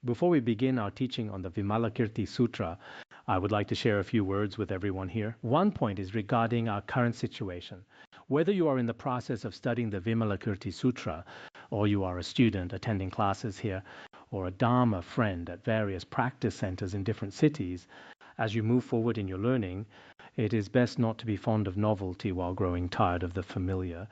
Before we begin our teaching on the Vimalakirti Sutra, I would like to share a few words with everyone here. One point is regarding our current situation. Whether you are in the process of studying the Vimalakirti Sutra, or you are a student attending classes here, or a Dharma friend at various practice centers in different cities, as you move forward in your learning, it is best not to be fond of novelty while growing tired of the familiar.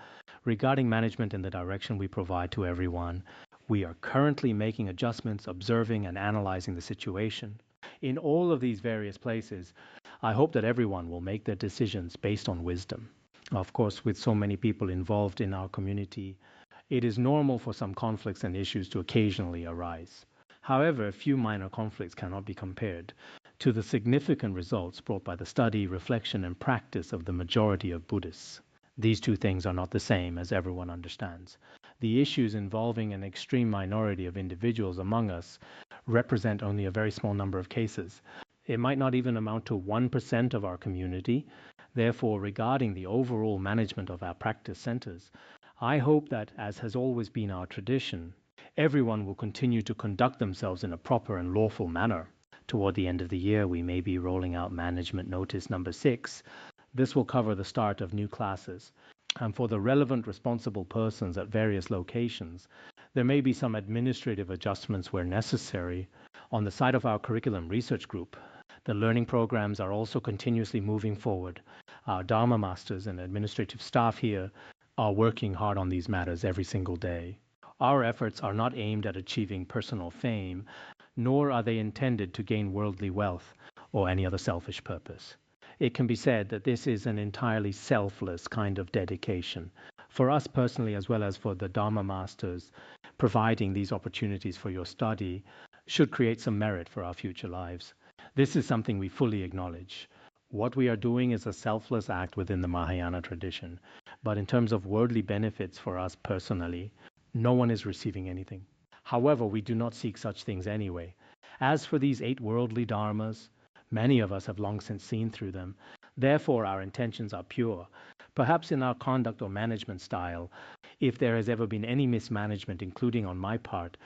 Regarding management and the direction we provide to everyone, we are currently making adjustments, observing and analyzing the situation. In all of these various places, I hope that everyone will make their decisions based on wisdom. Of course, with so many people involved in our community, it is normal for some conflicts and issues to occasionally arise. However, a few minor conflicts cannot be compared to the significant results brought by the study, reflection, and practice of the majority of Buddhists. These two things are not the same, as everyone understands. The issues involving an extreme minority of individuals among us represent only a very small number of cases. It might not even amount to 1% of our community. Therefore, regarding the overall management of our practice centers, I hope that, as has always been our tradition, everyone will continue to conduct themselves in a proper and lawful manner. Toward the end of the year, we may be rolling out Management Notice number 6. This will cover the start of new classes. And for the relevant responsible persons at various locations, there may be some administrative adjustments where necessary. On the side of our curriculum research group, the learning programs are also continuously moving forward. Our Dharma masters and administrative staff here are working hard on these matters every single day. Our efforts are not aimed at achieving personal fame, nor are they intended to gain worldly wealth or any other selfish purpose. It can be said that this is an entirely selfless kind of dedication. For us personally, as well as for the Dharma masters, providing these opportunities for your study should create some merit for our future lives. This is something we fully acknowledge. What we are doing is a selfless act within the Mahayana tradition. But in terms of worldly benefits for us personally, no one is receiving anything. However, we do not seek such things anyway. As for these 8 worldly dharmas, many of us have long since seen through them. Therefore, our intentions are pure. Perhaps in our conduct or management style, if there has ever been any mismanagement, including on my part,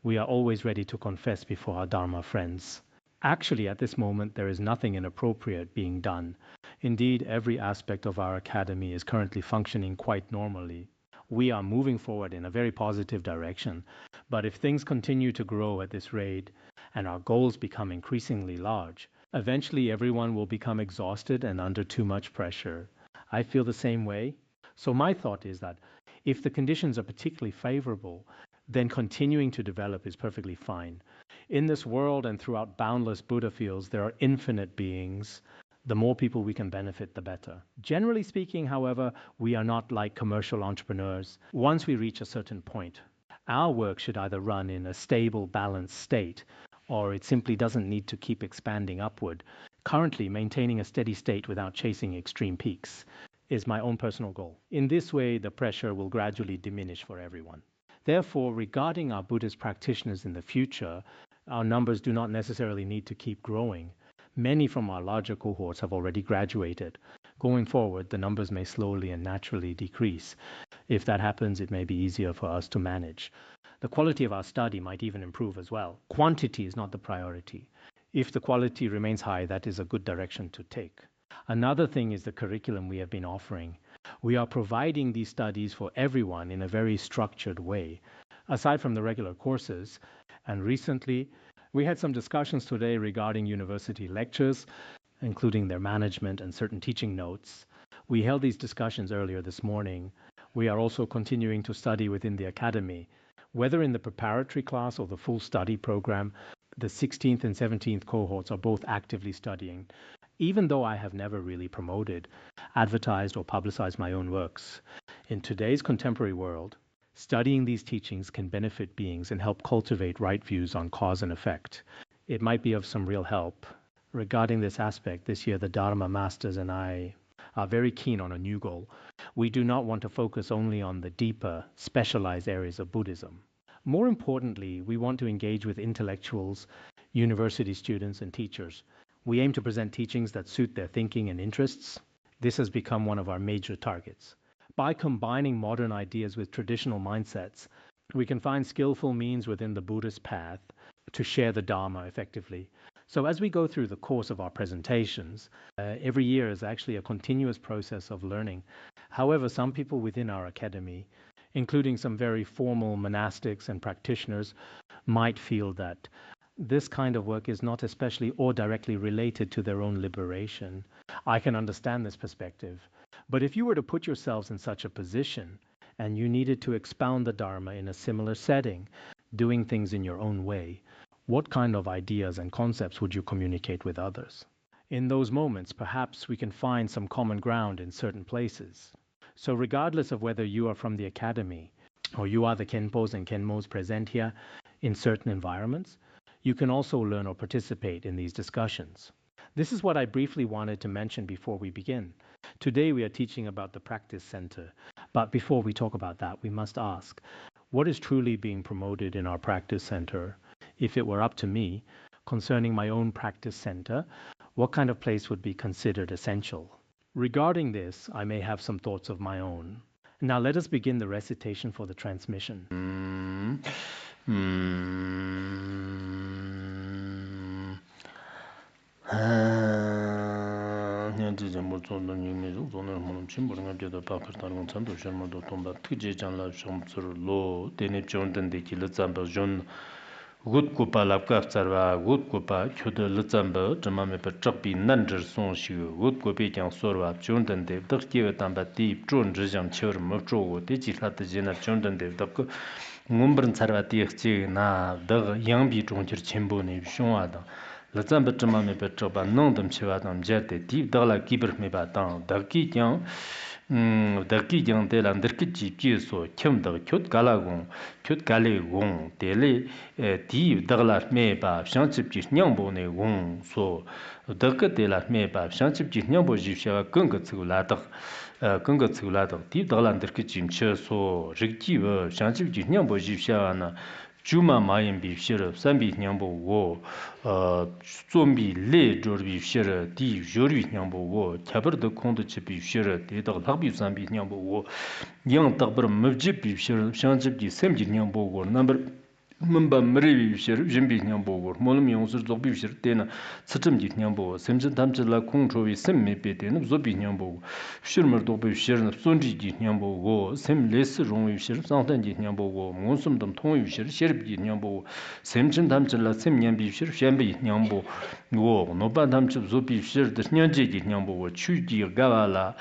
we are always ready to confess before our Dharma friends. Actually, at this moment, there is nothing inappropriate being done. Indeed, every aspect of our academy is currently functioning quite normally. We are moving forward in a very positive direction. But if things continue to grow at this rate and our goals become increasingly large, eventually everyone will become exhausted and under too much pressure. I feel the same way. So my thought is that if the conditions are particularly favorable, then continuing to develop is perfectly fine. In this world and throughout boundless Buddha fields, there are infinite beings. The more people we can benefit, the better. Generally speaking, however, we are not like commercial entrepreneurs. Once we reach a certain point, our work should either run in a stable, balanced state, or it simply doesn't need to keep expanding upward. Currently, maintaining a steady state without chasing extreme peaks is my own personal goal. In this way, the pressure will gradually diminish for everyone. Therefore, regarding our Buddhist practitioners in the future, our numbers do not necessarily need to keep growing. Many from our larger cohorts have already graduated. Going forward, the numbers may slowly and naturally decrease. If that happens, it may be easier for us to manage. The quality of our study might even improve as well. Quantity is not the priority. If the quality remains high, that is a good direction to take. Another thing is the curriculum we have been offering. We are providing these studies for everyone in a very structured way. Aside from the regular courses, and recently, we had some discussions today regarding university lectures, including their management and certain teaching notes. We held these discussions earlier this morning. We are also continuing to study within the academy. Whether in the preparatory class or the full study program, the 16th and 17th cohorts are both actively studying. Even though I have never really promoted, advertised, or publicized my own works, in today's contemporary world, studying these teachings can benefit beings and help cultivate right views on cause and effect. It might be of some real help. Regarding this aspect, this year the Dharma masters and I are very keen on a new goal. We do not want to focus only on the deeper, specialized areas of Buddhism. More importantly, we want to engage with intellectuals, university students, and teachers. We aim to present teachings that suit their thinking and interests. This has become one of our major targets. By combining modern ideas with traditional mindsets, we can find skillful means within the Buddhist path to share the Dharma effectively. So as we go through the course of our presentations, every year is actually a continuous process of learning. However, some people within our academy, including some very formal monastics and practitioners, might feel that this kind of work is not especially or directly related to their own liberation. I can understand this perspective. But if you were to put yourselves in such a position and you needed to expound the Dharma in a similar setting, doing things in your own way, what kind of ideas and concepts would you communicate with others? In those moments, perhaps we can find some common ground in certain places. So regardless of whether you are from the academy or you are the Khenpos and Khenmos present here in certain environments, you can also learn or participate in these discussions. This is what I briefly wanted to mention before we begin. Today we are teaching about the practice center, but before we talk about that, we must ask, what is truly being promoted in our practice center? If it were up to me, concerning my own practice center, what kind of place would be considered essential? Regarding this, I may have some thoughts of my own. Now let us begin the recitation for the transmission. Good Kupa Lapkap Sarva, Good Kupa, Kuda Lutzamba, Jamame Patrapi, Nander Son Shu, Good Kopi Kang Sorva, Jondan Dev, Ducky Tambati, John Jam Chur, Mocho, Digitat Jena, Jondan Dev, Duck, Mumbran Sarvati, Na, Dug, Yambi, Joncher Chimbo, Shonada. Lutzamba Jamame Petroba, Nondam Chivatam Jette, Deep Dala Keeper Mebatan, Ducky Yang. Daki jang de la ndirki ji ji so kyum da kyut gala gong kyut gale gong de le di dagla me ba shangchip ji nyang bo ne gong so dak de la me ba shangchip ji nyang bo ji sha gong ge zu la da di dagla ndirki ji che so rig ji wa shangchip ji nyang bo ji sha na Juma Mayan bi shir sambi nyambo wo zombi le jorbi shir di jorbi nyambo wo kyabar de kond chi bi shir de da lagbi sambi nyambo wo yang tagbar mabji bi shir shanjib di semji nyambo wo number Mumba Mri shir jimbi nyambo wo molum yongsur zogbi shir tena tsatam ji nyambo semjin tamchi la kong chowi sem me pe tena zobi nyambo shir mar dogbi shir sonji ji nyambo wo sem les rongwi shir sangtan ji nyambo wo ngonsum dam tongwi shir sherib ji nyambo semjin tamchi la sem nyambi shir shambi nyambo wo noba tamchi zobi shir de nyanje ji nyambo wo chu ji gawa la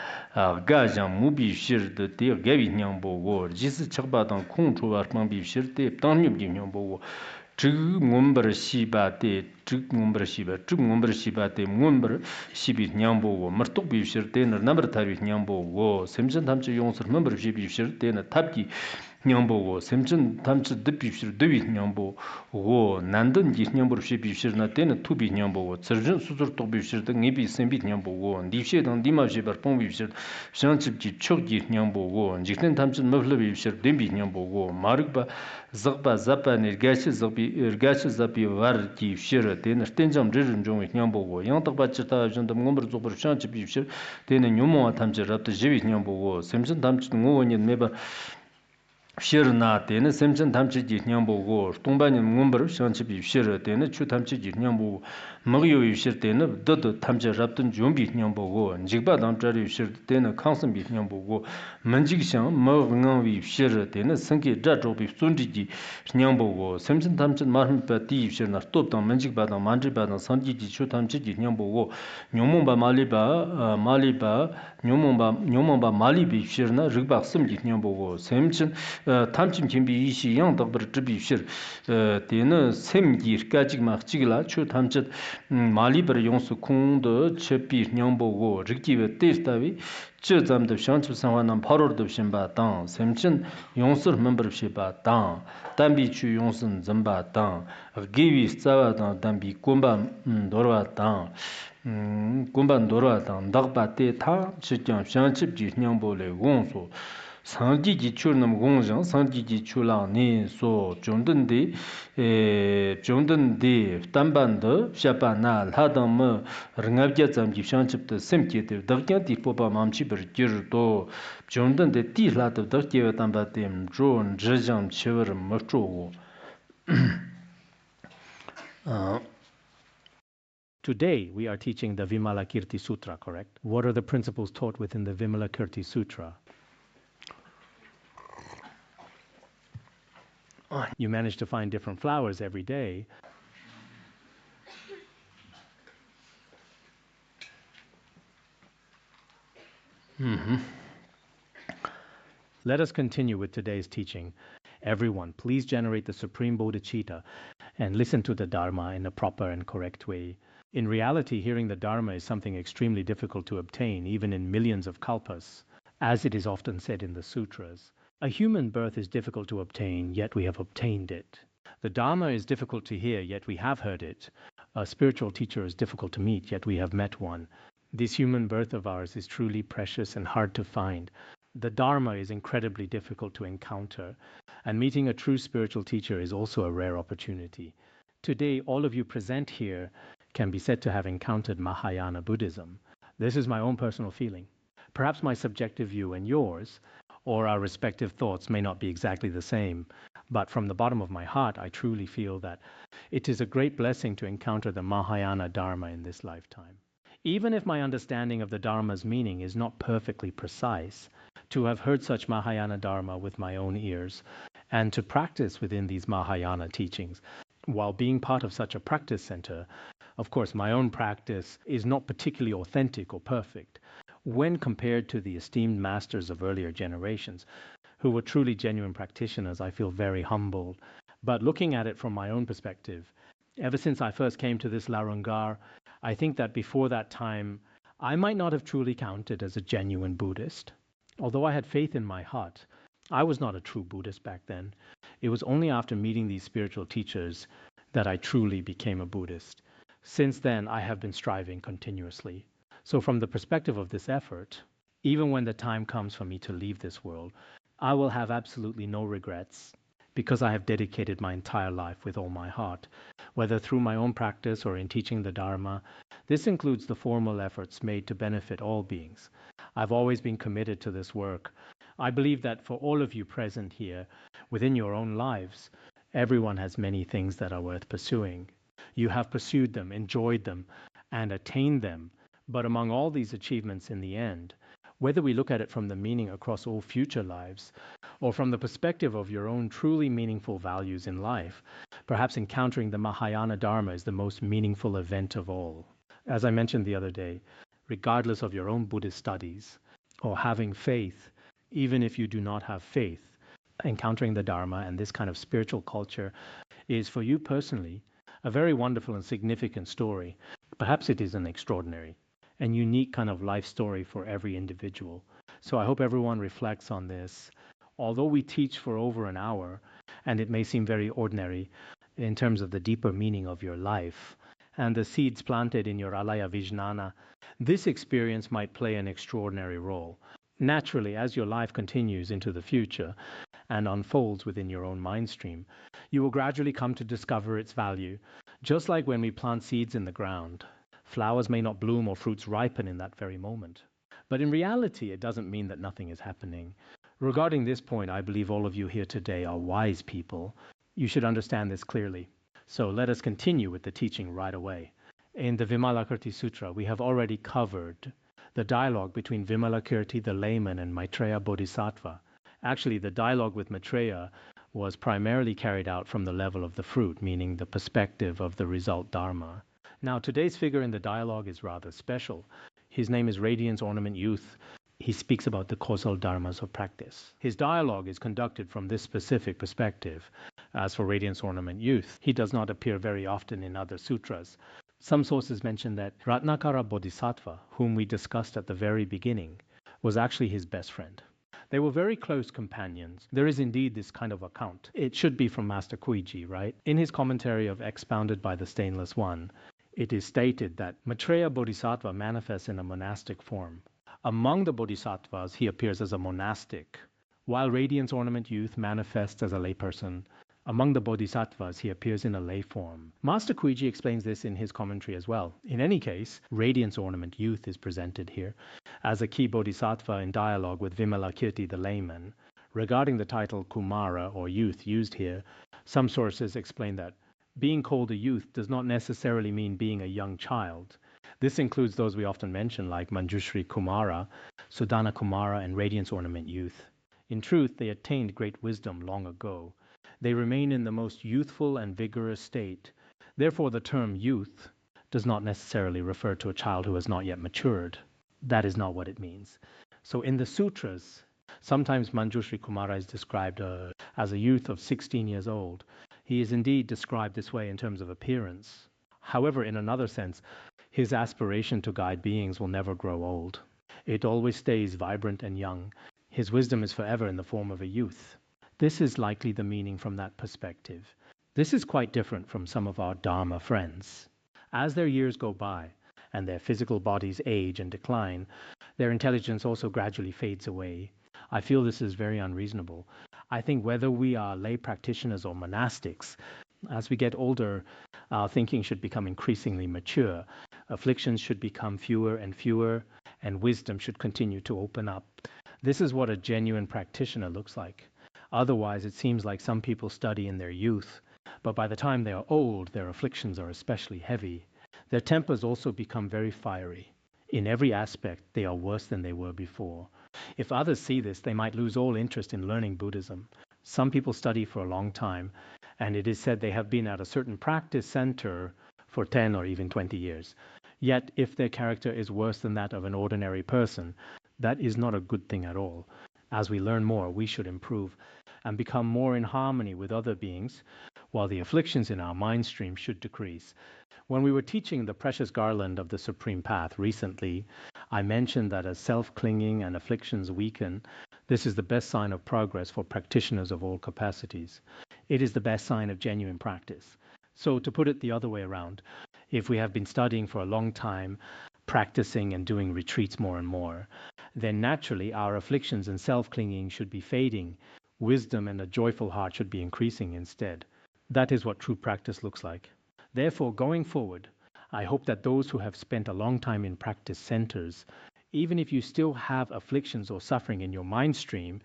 ga jang mubi shir de te gawi nyambo wo jisi chakba dang kong chowa mangbi shir te tangnyub ji nyambo Zhig ngombar shiba te, zhig ngombar shiba te, ngombar shibi nyambo wo, martuk bi shir te, nambar tarwi nyambo wo, semchan tamchi yongsar mambar shibi shir te, tabki nyambo wo, semchan tamchi dibi shir dewi nyambo wo, nandan ji nyambar shibi shir na te, tubi nyambo wo, tsarjan susur tukbi shir te, ngebi sembi nyambo wo, dipshe dang dima shibar pongbi shir, shanchib ji chok ji nyambo wo, jikten tamchi maflabi shir dembi nyambo wo, marikba Zagba Zapa Nirgashi Zapi Var Ki Shira, then Stenjam Rizin Jong Nyambo, Yang Tabachita, Jandam Gomber Zoper Shanchi Bishir, then Numo Tamji Rapta Jivit Nyambo, Simpson Tamchi Ngowan Meba Shirna, then Simpson Tamchi Nyambo, Tumban Mumber Shanchi Bishir, then Chu Tamchi Nyambo, Mario Shir, then Dodo Tamji Raptan Jumbi Nyambo, Jigba Damtari Shir, then Kansan Bit Nyambo, Manjikshan, Mavangavi Shir, then Sanki Jajobi Sunji Nyambo, Simpson Tamchin Marmpa Tiv Shirna, Top Dam Manjik Badam, Manjiba, Sanji Chu Tamchi Nyambo, Nyomumba Maliba, Nyomumba Malibi Shirna, Rigba Simji Nyambo, Simpson Tamchin Kimbi Ishi, Young Dr. Tribi Shir, then Semgir Kajik Machigla, Chu Tamchet Maliber Yonsu Kung, the Chepi Nyambo, Riki Testavi. Chizam the Shanchu Sawanam Power of Shimba Tang, Semchin, Yonsur membership at Tang, Dambi Chu Yonsun Zamba Tang, Givi Savatan, Dambi Kumba Dora Tang, Kumban Dora Tang, Dagbate Tang, Chikyam Shanchip Nyambo Le Gonso. Sanji ji churnam gongzhang, sanji ji chulang ni so chongden de tamban de shapa na ladang me rngabja zamji shanchip de semke de dagyan di popa mamchi ber jir do chongden de ti ladav dagyewa tamba de mzho nzhajam chevar mcho go. Today, we are teaching the Vimalakirti Sutra, correct? What are the principles taught within the Vimalakirti Sutra? You manage to find different flowers every day. Let us continue with today's teaching. Everyone, please generate the Supreme Bodhicitta and listen to the Dharma in a proper and correct way. In reality, hearing the Dharma is something extremely difficult to obtain, even in millions of kalpas, as it is often said in the sutras. A human birth is difficult to obtain, yet we have obtained it. The Dharma is difficult to hear, yet we have heard it. A spiritual teacher is difficult to meet, yet we have met one. This human birth of ours is truly precious and hard to find. The Dharma is incredibly difficult to encounter, and meeting a true spiritual teacher is also a rare opportunity. Today, all of you present here can be said to have encountered Mahayana Buddhism. This is my own personal feeling. Perhaps my subjective view and yours, or our respective thoughts, may not be exactly the same, but from the bottom of my heart, I truly feel that it is a great blessing to encounter the Mahayana Dharma in this lifetime. Even if my understanding of the Dharma's meaning is not perfectly precise, to have heard such Mahayana Dharma with my own ears, and to practice within these Mahayana teachings, while being part of such a practice center, of course, my own practice is not particularly authentic or perfect when compared to the esteemed masters of earlier generations, who were truly genuine practitioners. I feel very humbled. But looking at it from my own perspective, ever since I first came to this Larungar, I think that before that time, I might not have truly counted as a genuine Buddhist. Although I had faith in my heart, I was not a true Buddhist back then. It was only after meeting these spiritual teachers that I truly became a Buddhist. Since then, I have been striving continuously. So from the perspective of this effort, even when the time comes for me to leave this world, I will have absolutely no regrets, because I have dedicated my entire life with all my heart, whether through my own practice or in teaching the Dharma. This includes the formal efforts made to benefit all beings. I've always been committed to this work. I believe that for all of you present here, within your own lives, everyone has many things that are worth pursuing. You have pursued them, enjoyed them, and attained them. But among all these achievements in the end, whether we look at it from the meaning across all future lives, or from the perspective of your own truly meaningful values in life, perhaps encountering the Mahayana Dharma is the most meaningful event of all. As I mentioned the other day, regardless of your own Buddhist studies, or having faith, even if you do not have faith, encountering the Dharma and this kind of spiritual culture is, for you personally, a very wonderful and significant story. Perhaps it is an extraordinary and unique kind of life story for every individual. So I hope everyone reflects on this. Although we teach for over an hour, and it may seem very ordinary in terms of the deeper meaning of your life and the seeds planted in your alaya vijnana, this experience might play an extraordinary role. Naturally, as your life continues into the future and unfolds within your own mind stream, you will gradually come to discover its value. Just like when we plant seeds in the ground, flowers may not bloom or fruits ripen in that very moment. But in reality, it doesn't mean that nothing is happening. Regarding this point, I believe all of you here today are wise people. You should understand this clearly. So let us continue with the teaching right away. In the Vimalakirti Sutra, we have already covered the dialogue between Vimalakirti the layman and Maitreya Bodhisattva. Actually, the dialogue with Maitreya was primarily carried out from the level of the fruit, meaning the perspective of the result Dharma. Now, today's figure in the dialogue is rather special. His name is Radiance Ornament Youth. He speaks about the causal dharmas of practice. His dialogue is conducted from this specific perspective. As for Radiance Ornament Youth, he does not appear very often in other sutras. Some sources mention that Ratnakara Bodhisattva, whom we discussed at the very beginning, was actually his best friend. They were very close companions. There is indeed this kind of account. It should be from Master Kuiji, right? In his commentary of Expounded by the Stainless One, it is stated that Maitreya Bodhisattva manifests in a monastic form. Among the Bodhisattvas, he appears as a monastic, while Radiance Ornament Youth manifests as a layperson. Among the Bodhisattvas, he appears in a lay form. Master Kuiji explains this in his commentary as well. In any case, Radiance Ornament Youth is presented here as a key Bodhisattva in dialogue with Vimalakirti the layman. Regarding the title Kumara or youth used here, some sources explain that Being called a youth does not necessarily mean being a young child. This includes those we often mention, like Manjushri Kumara, Sudana Kumara, and Radiance Ornament Youth. In truth, they attained great wisdom long ago. They remain in the most youthful and vigorous state. Therefore, the term youth does not necessarily refer to a child who has not yet matured. That is not what it means. So in the sutras, sometimes Manjushri Kumara is described as a youth of 16 years old. He is indeed described this way in terms of appearance. However, in another sense, his aspiration to guide beings will never grow old. It always stays vibrant and young. His wisdom is forever in the form of a youth. This is likely the meaning from that perspective. This is quite different from some of our Dharma friends. As their years go by and their physical bodies age and decline, their intelligence also gradually fades away. I feel this is very unreasonable. I think whether we are lay practitioners or monastics, as we get older, our thinking should become increasingly mature. Afflictions should become fewer, and wisdom should continue to open up. This is what a genuine practitioner looks like. Otherwise, it seems like some people study in their youth, but by the time they are old, their afflictions are especially heavy. Their tempers also become very fiery. In every aspect, they are worse than they were before. If others see this, they might lose all interest in learning Buddhism. Some people study for a long time, and it is said they have been at a certain practice center for 10 or even 20 years. Yet, if their character is worse than that of an ordinary person, that is not a good thing at all. As we learn more, we should improve and become more in harmony with other beings, while the afflictions in our mind stream should decrease. When we were teaching the precious garland of the Supreme Path recently, I mentioned that as self-clinging and afflictions weaken, this is the best sign of progress for practitioners of all capacities. It is the best sign of genuine practice. So to put it the other way around, if we have been studying for a long time, practicing and doing retreats more and more, then naturally our afflictions and self-clinging should be fading. Wisdom and a joyful heart should be increasing instead. That is what true practice looks like. Therefore, going forward, I hope that those who have spent a long time in practice centers, even if you still have afflictions or suffering in your mind stream,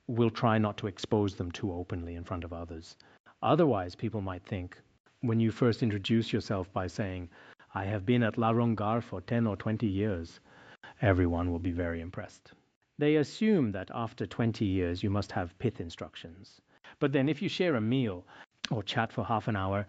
will try not to expose them too openly in front of others. Otherwise, people might think, when you first introduce yourself by saying, I have been at Larongar for 10 or 20 years, everyone will be very impressed. They assume that after 20 years you must have pith instructions. But then if you share a meal or chat for half an hour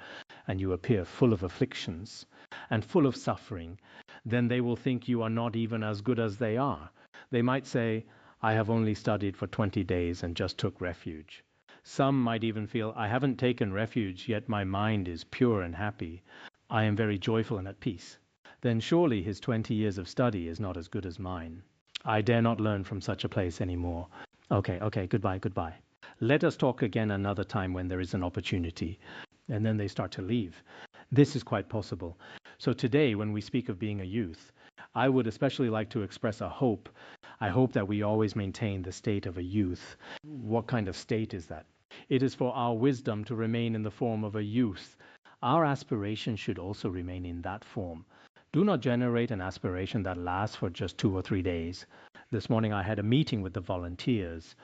and you appear full of afflictions and full of suffering, then they will think you are not even as good as they are. They might say, I have only studied for 20 days and just took refuge. Some might even feel, I haven't taken refuge, yet my mind is pure and happy. I am very joyful and at peace. Then surely his 20 years of study is not as good as mine. I dare not learn from such a place anymore. Okay, goodbye. Let us talk again another time when there is an opportunity. And then they start to leave. This is quite possible. So today, when we speak of being a youth, I would especially like to express a hope. I hope that we always maintain the state of a youth. What kind of state is that? It is for our wisdom to remain in the form of a youth. Our aspiration should also remain in that form. Do not generate an aspiration that lasts for just 2 or 3 days. This morning I had a meeting with the volunteers.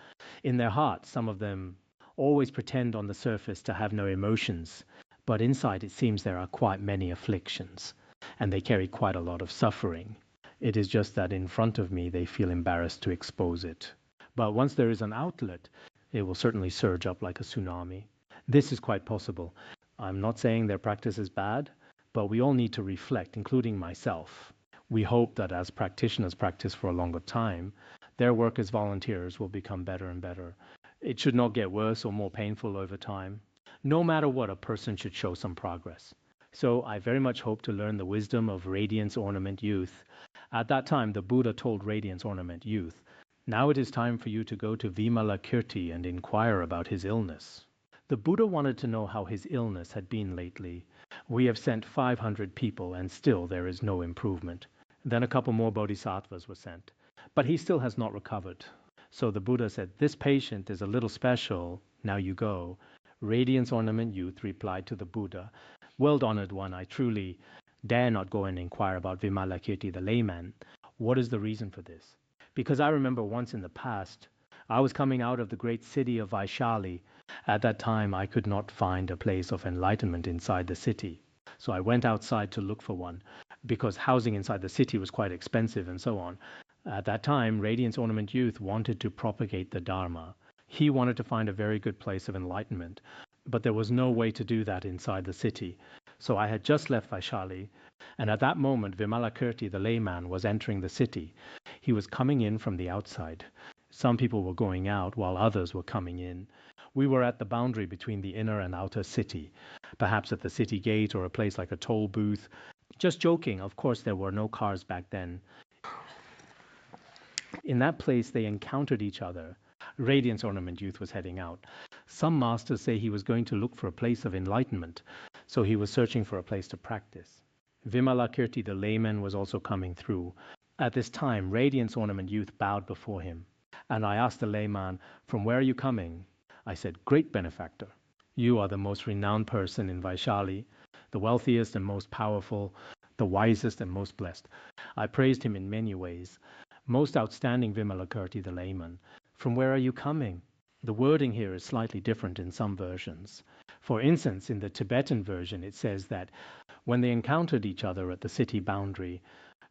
In their hearts, some of them always pretend on the surface to have no emotions, but inside it seems there are quite many afflictions, and they carry quite a lot of suffering. It is just that in front of me they feel embarrassed to expose it. But once there is an outlet, it will certainly surge up like a tsunami. This is quite possible. I'm not saying their practice is bad, but we all need to reflect, including myself. We hope that as practitioners practice for a longer time, their work as volunteers will become better and better. It should not get worse or more painful over time. No matter what, a person should show some progress. So I very much hope to learn the wisdom of Radiance Ornament Youth. At that time, the Buddha told Radiance Ornament Youth, now it is time for you to go to Vimalakirti and inquire about his illness. The Buddha wanted to know how his illness had been lately. We have sent 500 people and still there is no improvement. Then a couple more bodhisattvas were sent. But he still has not recovered. So the Buddha said, this patient is a little special, now you go. Radiance Ornament Youth replied to the Buddha, well-honored one, I truly dare not go and inquire about Vimalakirti the layman. What is the reason for this? Because I remember once in the past, I was coming out of the great city of Vaishali, At that time, I could not find a place of enlightenment inside the city. So I went outside to look for one, because housing inside the city was quite expensive and so on. At that time, Radiance Ornament Youth wanted to propagate the Dharma. He wanted to find a very good place of enlightenment, but there was no way to do that inside the city. So I had just left Vaishali, and at that moment, Vimalakirti, the layman, was entering the city. He was coming in from the outside. Some people were going out while others were coming in. We were at the boundary between the inner and outer city, perhaps at the city gate or a place like a toll booth. Just joking, of course, there were no cars back then. In that place, they encountered each other. Radiance Ornament Youth was heading out. Some masters say he was going to look for a place of enlightenment, so he was searching for a place to practice. Vimalakirti, the layman, was also coming through. At this time, Radiance Ornament Youth bowed before him, and I asked the layman, "From where are you coming?" I said, "Great benefactor, you are the most renowned person in Vaishali, the wealthiest and most powerful, the wisest and most blessed." I praised him in many ways. "Most outstanding Vimalakirti, the layman, from where are you coming?" The wording here is slightly different in some versions. For instance, in the Tibetan version, it says that when they encountered each other at the city boundary,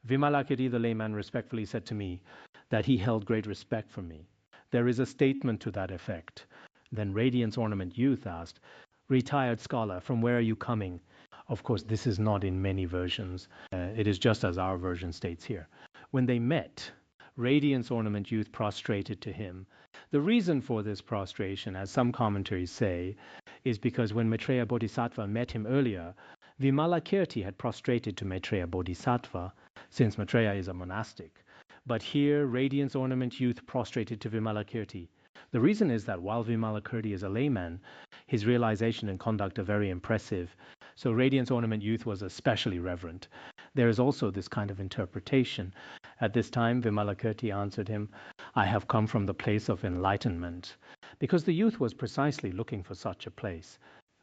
Vimalakirti, the layman, respectfully said to me that he held great respect for me. There is a statement to that effect. Then Radiance Ornament Youth asked, "Retired scholar, from where are you coming?" Of course, this is not in many versions. It is just as our version states here. When they met, Radiance Ornament Youth prostrated to him. The reason for this prostration, as some commentaries say, is because when Maitreya Bodhisattva met him earlier, Vimalakirti had prostrated to Maitreya Bodhisattva, since Maitreya is a monastic. But here, Radiance Ornament Youth prostrated to Vimalakirti. The reason is that while Vimalakirti is a layman, his realization and conduct are very impressive. So Radiance Ornament Youth was especially reverent. There is also this kind of interpretation. At this time, Vimalakirti answered him, "I have come from the place of enlightenment," because the youth was precisely looking for such a place.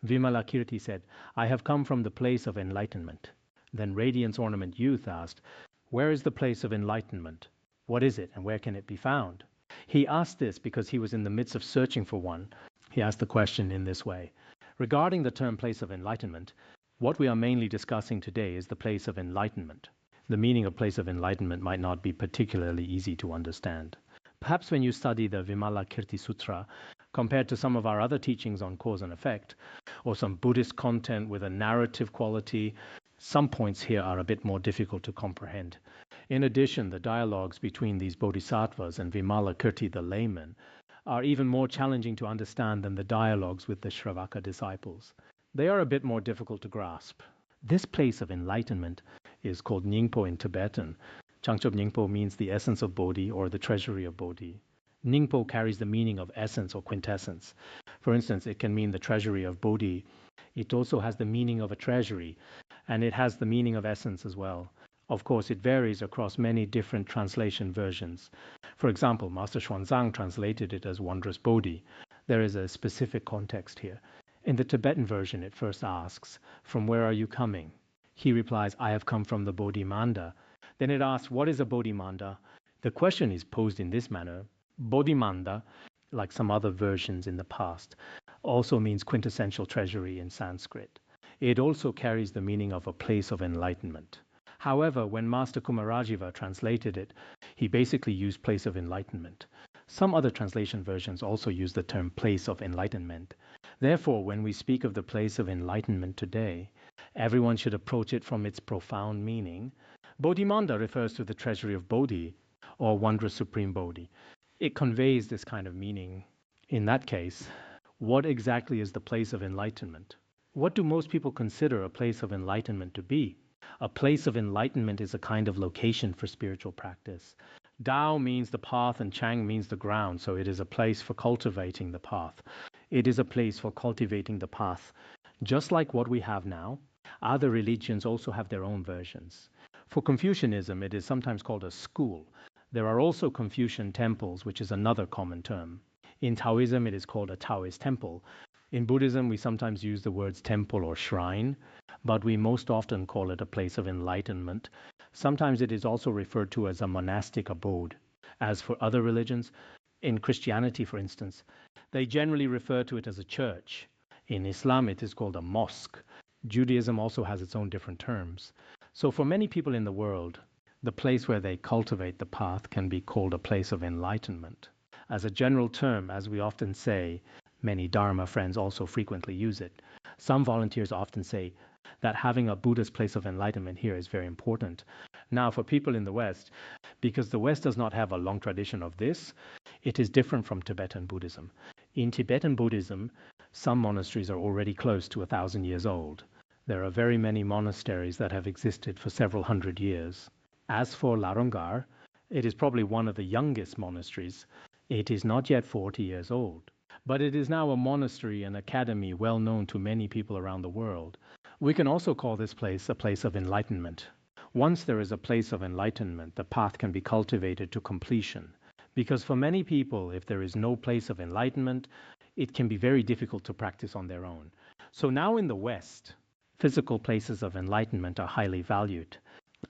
Vimalakirti said, "I have come from the place of enlightenment." Then Radiance Ornament Youth asked, "Where is the place of enlightenment? What is it, and where can it be found?" He asked this because he was in the midst of searching for one. He asked the question in this way. Regarding the term place of enlightenment, what we are mainly discussing today is the place of enlightenment. The meaning of place of enlightenment might not be particularly easy to understand. Perhaps when you study the Vimalakirti Sutra, compared to some of our other teachings on cause and effect, or some Buddhist content with a narrative quality, some points here are a bit more difficult to comprehend. In addition, the dialogues between these bodhisattvas and Vimalakirti the layman are even more challenging to understand than the dialogues with the Shravaka disciples. They are a bit more difficult to grasp. This place of enlightenment is called Ningpo in Tibetan. Changchop Ningpo means the essence of Bodhi or the treasury of Bodhi. Ningpo carries the meaning of essence or quintessence. For instance, it can mean the treasury of Bodhi. It also has the meaning of a treasury, and it has the meaning of essence as well. Of course, it varies across many different translation versions. For example, Master Xuanzang translated it as wondrous Bodhi. There is a specific context here. In the Tibetan version, it first asks, "From where are you coming?" He replies, "I have come from the Bodhi Manda." Then it asks, "What is a Bodhi Manda?" The question is posed in this manner. Bodhi Manda, like some other versions in the past, also means quintessential treasury in Sanskrit. It also carries the meaning of a place of enlightenment. However, when Master Kumarajiva translated it, he basically used place of enlightenment. Some other translation versions also use the term place of enlightenment. Therefore, when we speak of the place of enlightenment today, everyone should approach it from its profound meaning. Bodhimanda refers to the treasury of Bodhi, or wondrous supreme Bodhi. It conveys this kind of meaning. In that case, what exactly is the place of enlightenment? What do most people consider a place of enlightenment to be? A place of enlightenment is a kind of location for spiritual practice. Dao means the path and Chang means the ground, so it is a place for cultivating the path. It is a place for cultivating the path. Just like what we have now, other religions also have their own versions. For Confucianism, it is sometimes called a school. There are also Confucian temples, which is another common term. In Taoism, it is called a Taoist temple. In Buddhism, we sometimes use the words temple or shrine, but we most often call it a place of enlightenment. Sometimes it is also referred to as a monastic abode. As for other religions, In Christianity, for instance, they generally refer to it as a church. In Islam, it is called a mosque. Judaism also has its own different terms. So for many people in the world, the place where they cultivate the path can be called a place of enlightenment. As a general term, as we often say, many Dharma friends also frequently use it. Some volunteers often say that having a Buddhist place of enlightenment here is very important. Now, for people in the West, because the West does not have a long tradition of this, it is different from Tibetan Buddhism. In Tibetan Buddhism, some monasteries are already close to 1,000 years old. There are very many monasteries that have existed for several hundred years. As for Larongar, it is probably one of the youngest monasteries. It is not yet 40 years old, but it is now a monastery and academy well known to many people around the world. We can also call this place a place of enlightenment. Once there is a place of enlightenment, the path can be cultivated to completion. Because for many people, if there is no place of enlightenment, it can be very difficult to practice on their own. So now in the West, physical places of enlightenment are highly valued.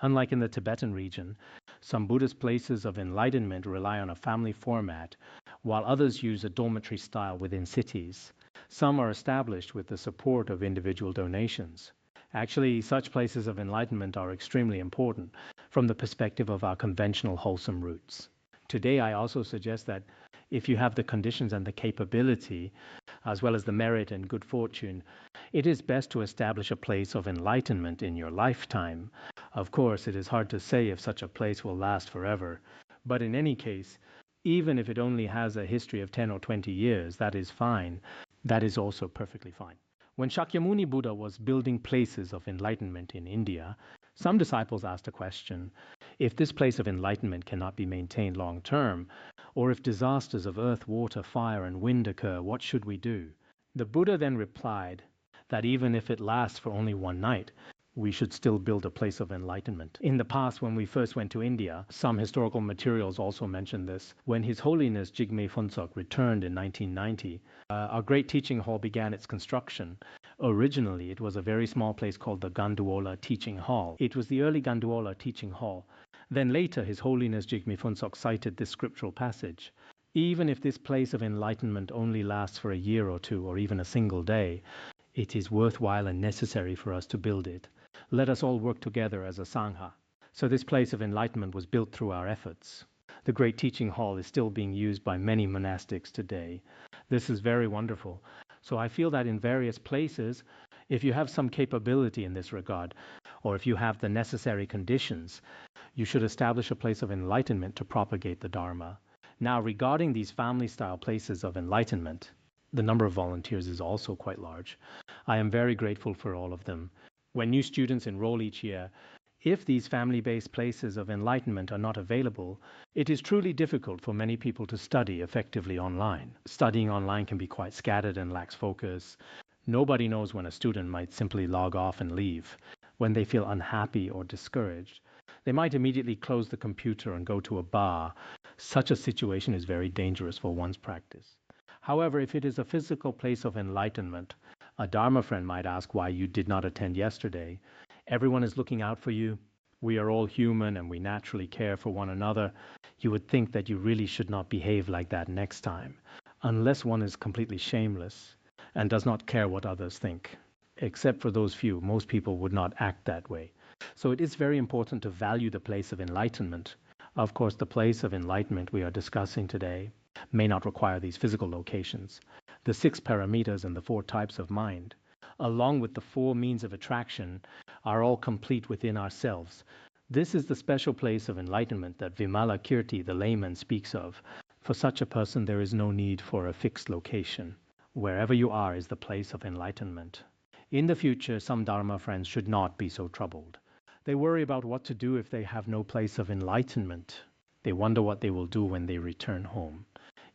Unlike in the Tibetan region, some Buddhist places of enlightenment rely on a family format, while others use a dormitory style within cities. Some are established with the support of individual donations. Actually, such places of enlightenment are extremely important from the perspective of our conventional wholesome roots. Today, I also suggest that if you have the conditions and the capability, as well as the merit and good fortune, it is best to establish a place of enlightenment in your lifetime. Of course, it is hard to say if such a place will last forever, but in any case, even if it only has a history of 10 or 20 years, that is fine. That is also perfectly fine. When Shakyamuni Buddha was building places of enlightenment in India, some disciples asked a question: if this place of enlightenment cannot be maintained long term, or if disasters of earth, water, fire, and wind occur, what should we do? The Buddha then replied that even if it lasts for only one night, we should still build a place of enlightenment. In the past, when we first went to India, some historical materials also mention this. When His Holiness Jigme Phuntsok returned in 1990, our great teaching hall began its construction. Originally, it was a very small place called the Ganduola Teaching Hall. It was the early Ganduola Teaching Hall. Then later, His Holiness Jigme Phuntsok cited this scriptural passage: even if this place of enlightenment only lasts for a year or two, or even a single day, it is worthwhile and necessary for us to build it. Let us all work together as a Sangha. So this place of enlightenment was built through our efforts. The great teaching hall is still being used by many monastics today. This is very wonderful. So I feel that in various places, if you have some capability in this regard, or if you have the necessary conditions, you should establish a place of enlightenment to propagate the Dharma. Now, regarding these family-style places of enlightenment, the number of volunteers is also quite large. I am very grateful for all of them. When new students enroll each year, if these family-based places of enlightenment are not available, it is truly difficult for many people to study effectively online. Studying online can be quite scattered and lacks focus. Nobody knows when a student might simply log off and leave. When they feel unhappy or discouraged, they might immediately close the computer and go to a bar. Such a situation is very dangerous for one's practice. However, if it is a physical place of enlightenment, a Dharma friend might ask why you did not attend yesterday. Everyone is looking out for you. We are all human and we naturally care for one another. You would think that you really should not behave like that next time, unless one is completely shameless and does not care what others think. Except for those few, most people would not act that way. So it is very important to value the place of enlightenment. Of course, the place of enlightenment we are discussing today may not require these physical locations. The 6 paramitas and the 4 types of mind, along with the 4 means of attraction, are all complete within ourselves. This is the special place of enlightenment that Vimalakirti, the layman, speaks of. For such a person, there is no need for a fixed location. Wherever you are is the place of enlightenment. In the future, some Dharma friends should not be so troubled. They worry about what to do if they have no place of enlightenment. They wonder what they will do when they return home.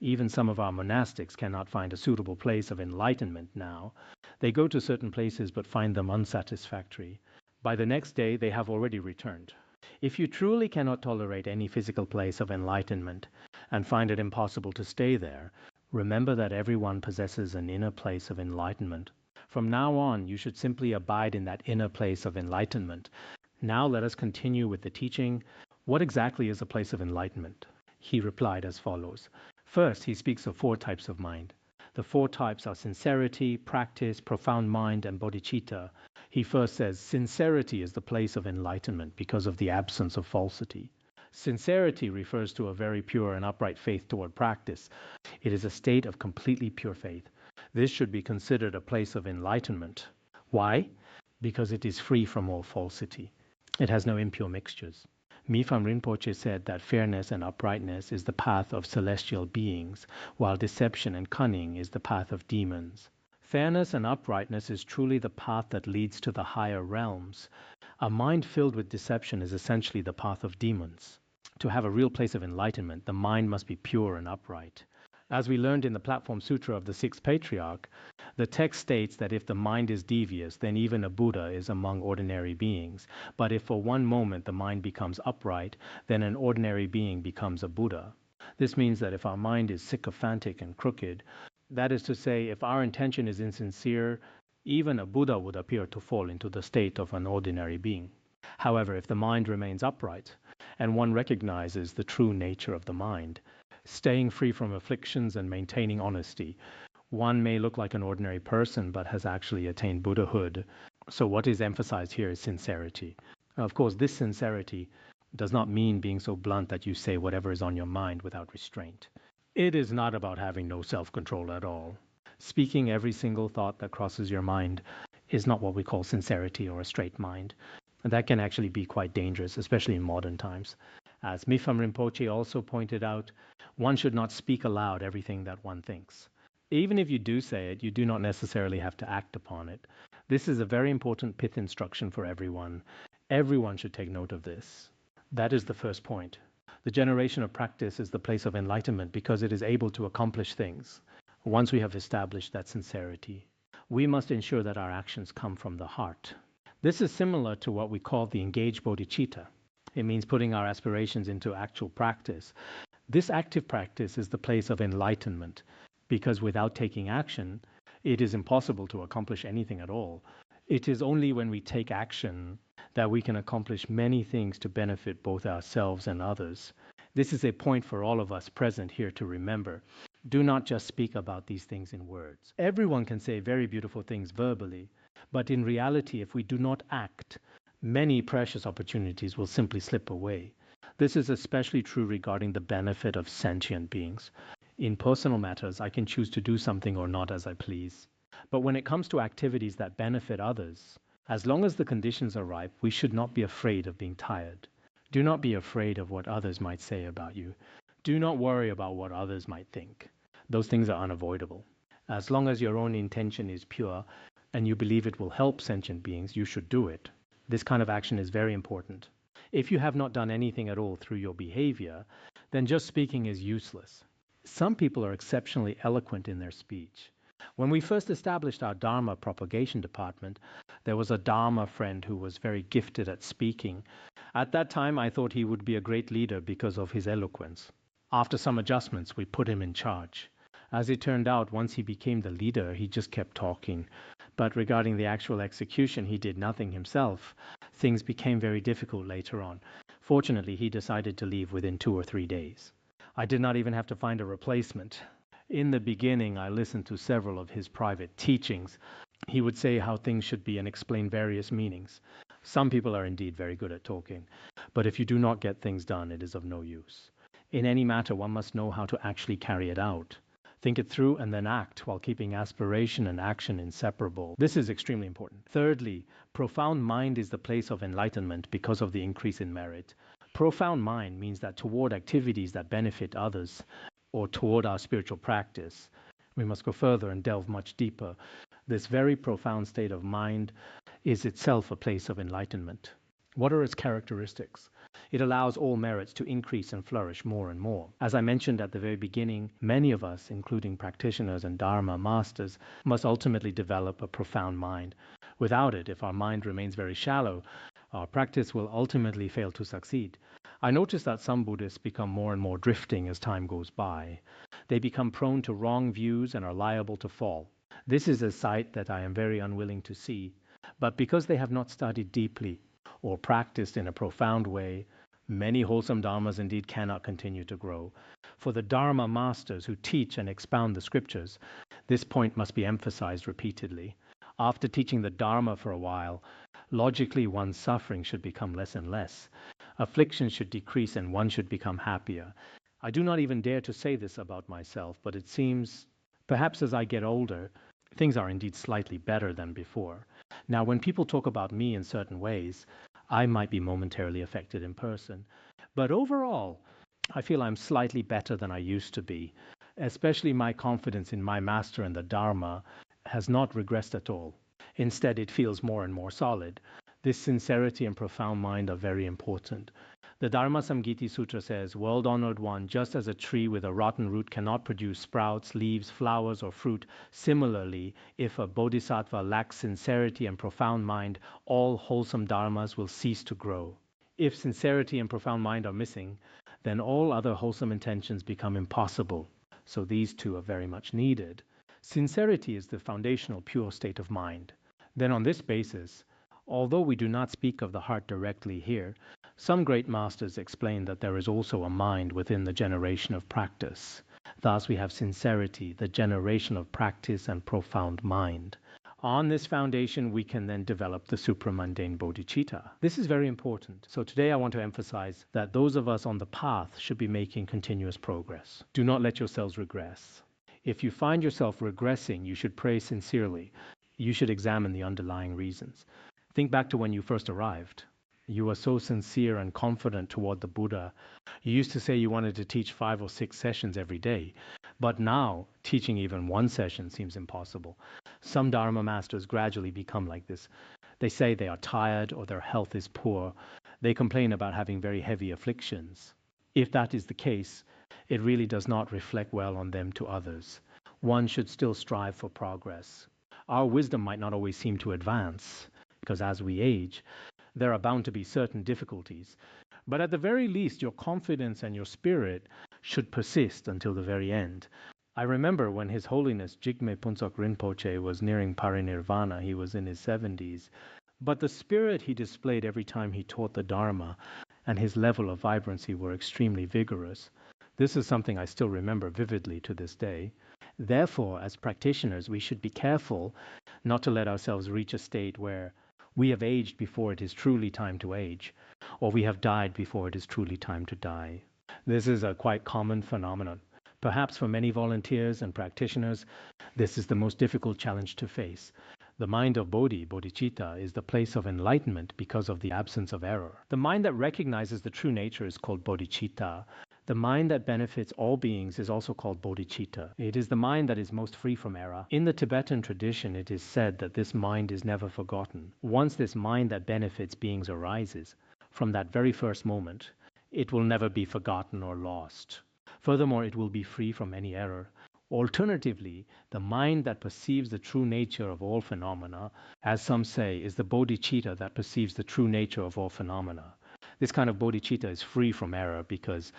Even some of our monastics cannot find a suitable place of enlightenment now. They go to certain places but find them unsatisfactory. By the next day, they have already returned. If you truly cannot tolerate any physical place of enlightenment and find it impossible to stay there, remember that everyone possesses an inner place of enlightenment. From now on, you should simply abide in that inner place of enlightenment. Now let us continue with the teaching. What exactly is a place of enlightenment? He replied as follows: First, he speaks of 4 types of mind. The 4 types are sincerity, practice, profound mind, and bodhicitta. He first says sincerity is the place of enlightenment because of the absence of falsity. Sincerity refers to a very pure and upright faith toward practice. It is a state of completely pure faith. This should be considered a place of enlightenment. Why? Because it is free from all falsity. It has no impure mixtures. Mifam Rinpoche said that fairness and uprightness is the path of celestial beings, while deception and cunning is the path of demons. Fairness and uprightness is truly the path that leads to the higher realms. A mind filled with deception is essentially the path of demons. To have a real place of enlightenment, the mind must be pure and upright. As we learned in the Platform Sutra of the Sixth Patriarch, the text states that if the mind is devious, then even a Buddha is among ordinary beings. But if for one moment the mind becomes upright, then an ordinary being becomes a Buddha. This means that if our mind is sycophantic and crooked, that is to say, if our intention is insincere, even a Buddha would appear to fall into the state of an ordinary being. However, if the mind remains upright, and one recognizes the true nature of the mind, staying free from afflictions and maintaining honesty, one may look like an ordinary person but has actually attained Buddhahood. So what is emphasized here is sincerity. Of course, this sincerity does not mean being so blunt that you say whatever is on your mind without restraint. It is not about having no self-control at all. Speaking every single thought that crosses your mind is not what we call sincerity or a straight mind. And that can actually be quite dangerous, especially in modern times. As Mifam Rinpoche also pointed out, one should not speak aloud everything that one thinks. Even if you do say it, you do not necessarily have to act upon it. This is a very important pith instruction for everyone. Everyone should take note of this. That is the first point. The generation of practice is the place of enlightenment because it is able to accomplish things. Once we have established that sincerity, we must ensure that our actions come from the heart. This is similar to what we call the engaged bodhicitta. It means putting our aspirations into actual practice. This active practice is the place of enlightenment, because without taking action, it is impossible to accomplish anything at all. It is only when we take action that we can accomplish many things to benefit both ourselves and others. This is a point for all of us present here to remember. Do not just speak about these things in words. Everyone can say very beautiful things verbally, but in reality, if we do not act, many precious opportunities will simply slip away. This is especially true regarding the benefit of sentient beings. In personal matters, I can choose to do something or not as I please. But when it comes to activities that benefit others, as long as the conditions are ripe, we should not be afraid of being tired. Do not be afraid of what others might say about you. Do not worry about what others might think. Those things are unavoidable. As long as your own intention is pure and you believe it will help sentient beings, you should do it. This kind of action is very important. If you have not done anything at all through your behavior, then just speaking is useless. Some people are exceptionally eloquent in their speech. When we first established our Dharma propagation department, there was a Dharma friend who was very gifted at speaking. At that time, I thought he would be a great leader because of his eloquence. After some adjustments, we put him in charge. As it turned out, once he became the leader, he just kept talking. But regarding the actual execution, he did nothing himself. Things became very difficult later on. Fortunately, he decided to leave within 2 or 3 days. I did not even have to find a replacement. In the beginning, I listened to several of his private teachings. He would say how things should be and explain various meanings. Some people are indeed very good at talking, but if you do not get things done, it is of no use. In any matter, one must know how to actually carry it out. Think it through and then act while keeping aspiration and action inseparable. This is extremely important. Thirdly, profound mind is the place of enlightenment because of the increase in merit. Profound mind means that toward activities that benefit others, or toward our spiritual practice, we must go further and delve much deeper. This very profound state of mind is itself a place of enlightenment. What are its characteristics? It allows all merits to increase and flourish more and more. As I mentioned at the very beginning, many of us, including practitioners and Dharma masters, must ultimately develop a profound mind. Without it, if our mind remains very shallow, our practice will ultimately fail to succeed. I notice that some Buddhists become more and more drifting as time goes by. They become prone to wrong views and are liable to fall. This is a sight that I am very unwilling to see. But because they have not studied deeply or practiced in a profound way, many wholesome dharmas indeed cannot continue to grow. For the Dharma masters who teach and expound the scriptures, this point must be emphasized repeatedly. After teaching the Dharma for a while, logically one's suffering should become less and less. Affliction should decrease and one should become happier. I do not even dare to say this about myself, but it seems, perhaps as I get older, things are indeed slightly better than before. Now, when people talk about me in certain ways, I might be momentarily affected in person. But overall, I feel I'm slightly better than I used to be. Especially my confidence in my master and the Dharma has not regressed at all. Instead, it feels more and more solid. This sincerity and profound mind are very important. The Dharma Samgiti Sutra says, "World-honored one, just as a tree with a rotten root cannot produce sprouts, leaves, flowers, or fruit, similarly, if a bodhisattva lacks sincerity and profound mind, all wholesome dharmas will cease to grow." If sincerity and profound mind are missing, then all other wholesome intentions become impossible. So these two are very much needed. Sincerity is the foundational pure state of mind. Then on this basis, although we do not speak of the heart directly here, some great masters explain that there is also a mind within the generation of practice. Thus we have sincerity, the generation of practice and profound mind. On this foundation, we can then develop the supramundane bodhicitta. This is very important. So today I want to emphasize that those of us on the path should be making continuous progress. Do not let yourselves regress. If you find yourself regressing, you should pray sincerely. You should examine the underlying reasons. Think back to when you first arrived. You were so sincere and confident toward the Buddha. You used to say you wanted to teach 5 or 6 sessions every day. But now, teaching even 1 session seems impossible. Some Dharma masters gradually become like this. They say they are tired or their health is poor. They complain about having very heavy afflictions. If that is the case, it really does not reflect well on them to others. One should still strive for progress. Our wisdom might not always seem to advance, because as we age, there are bound to be certain difficulties. But at the very least, your confidence and your spirit should persist until the very end. I remember when His Holiness Jigme Punsok Rinpoche was nearing parinirvana, he was in his 70s. But the spirit he displayed every time he taught the Dharma and his level of vibrancy were extremely vigorous. This is something I still remember vividly to this day. Therefore, as practitioners, we should be careful not to let ourselves reach a state where we have aged before it is truly time to age, or we have died before it is truly time to die. This is a quite common phenomenon. Perhaps for many volunteers and practitioners, this is the most difficult challenge to face. The mind of Bodhi, Bodhicitta, is the place of enlightenment because of the absence of error. The mind that recognizes the true nature is called Bodhicitta. The mind that benefits all beings is also called Bodhicitta. It is the mind that is most free from error. In the Tibetan tradition, it is said that this mind is never forgotten. Once this mind that benefits beings arises, from that very first moment, it will never be forgotten or lost. Furthermore, it will be free from any error. Alternatively, the mind that perceives the true nature of all phenomena, as some say, is the bodhicitta that perceives the true nature of all phenomena. This kind of bodhicitta is free from error because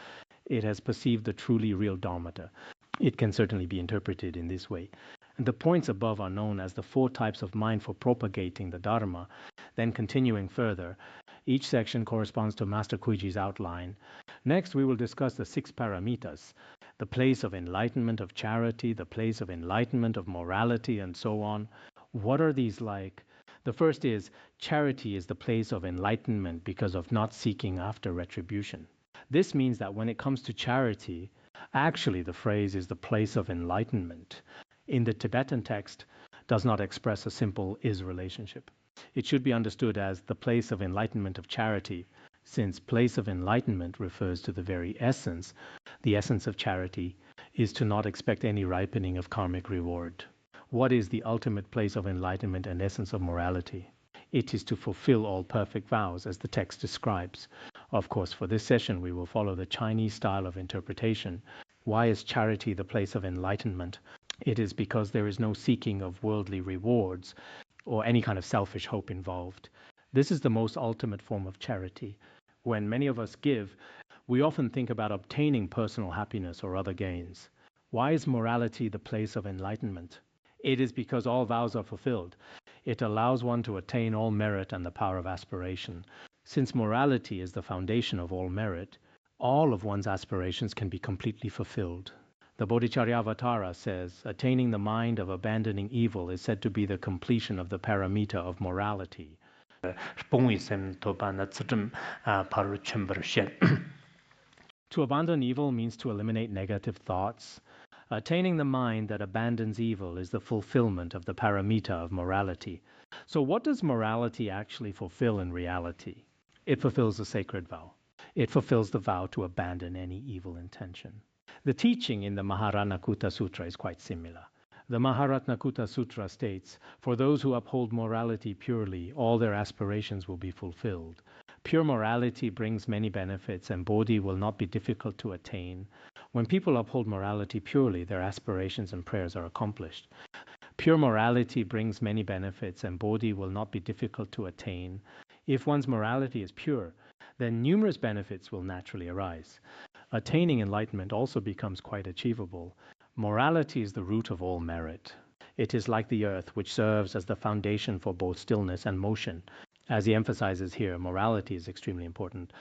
it has perceived the truly real dharmata. It can certainly be interpreted in this way. And the points above are known as the 4 types of mind for propagating the Dharma. Then continuing further, each section corresponds to Master Kuiji's outline. Next, we will discuss the 6 paramitas, the place of enlightenment of charity, the place of enlightenment of morality, and so on. What are these like? The first is, charity is the place of enlightenment because of not seeking after retribution. This means that when it comes to charity, actually the phrase is the place of enlightenment. In the Tibetan text, does not express a simple is relationship. It should be understood as the place of enlightenment of charity, since place of enlightenment refers to the very essence. The essence of charity is to not expect any ripening of karmic reward. What is the ultimate place of enlightenment and essence of morality? It is to fulfill all perfect vows, as the text describes. Of course, for this session, we will follow the Chinese style of interpretation. Why is charity the place of enlightenment? It is because there is no seeking of worldly rewards or any kind of selfish hope involved. This is the most ultimate form of charity. When many of us give, we often think about obtaining personal happiness or other gains. Why is morality the place of enlightenment? It is because all vows are fulfilled. It allows one to attain all merit and the power of aspiration. Since morality is the foundation of all merit, all of one's aspirations can be completely fulfilled. The Bodhicharyavatara says, attaining the mind of abandoning evil is said to be the completion of the paramita of morality. To abandon evil means to eliminate negative thoughts. Attaining the mind that abandons evil is the fulfillment of the paramita of morality. So what does morality actually fulfill in reality? It fulfills the sacred vow. It fulfills the vow to abandon any evil intention. The teaching in the Mahayana Sutra is quite similar. The Mahayana Sutra states, for those who uphold morality purely, all their aspirations will be fulfilled. Pure morality brings many benefits, and bodhi will not be difficult to attain. When people uphold morality purely, their aspirations and prayers are accomplished. Pure morality brings many benefits, and bodhi will not be difficult to attain. If one's morality is pure, then numerous benefits will naturally arise. Attaining enlightenment also becomes quite achievable. Morality is the root of all merit. It is like the earth, which serves as the foundation for both stillness and motion. As he emphasizes here, morality is extremely important.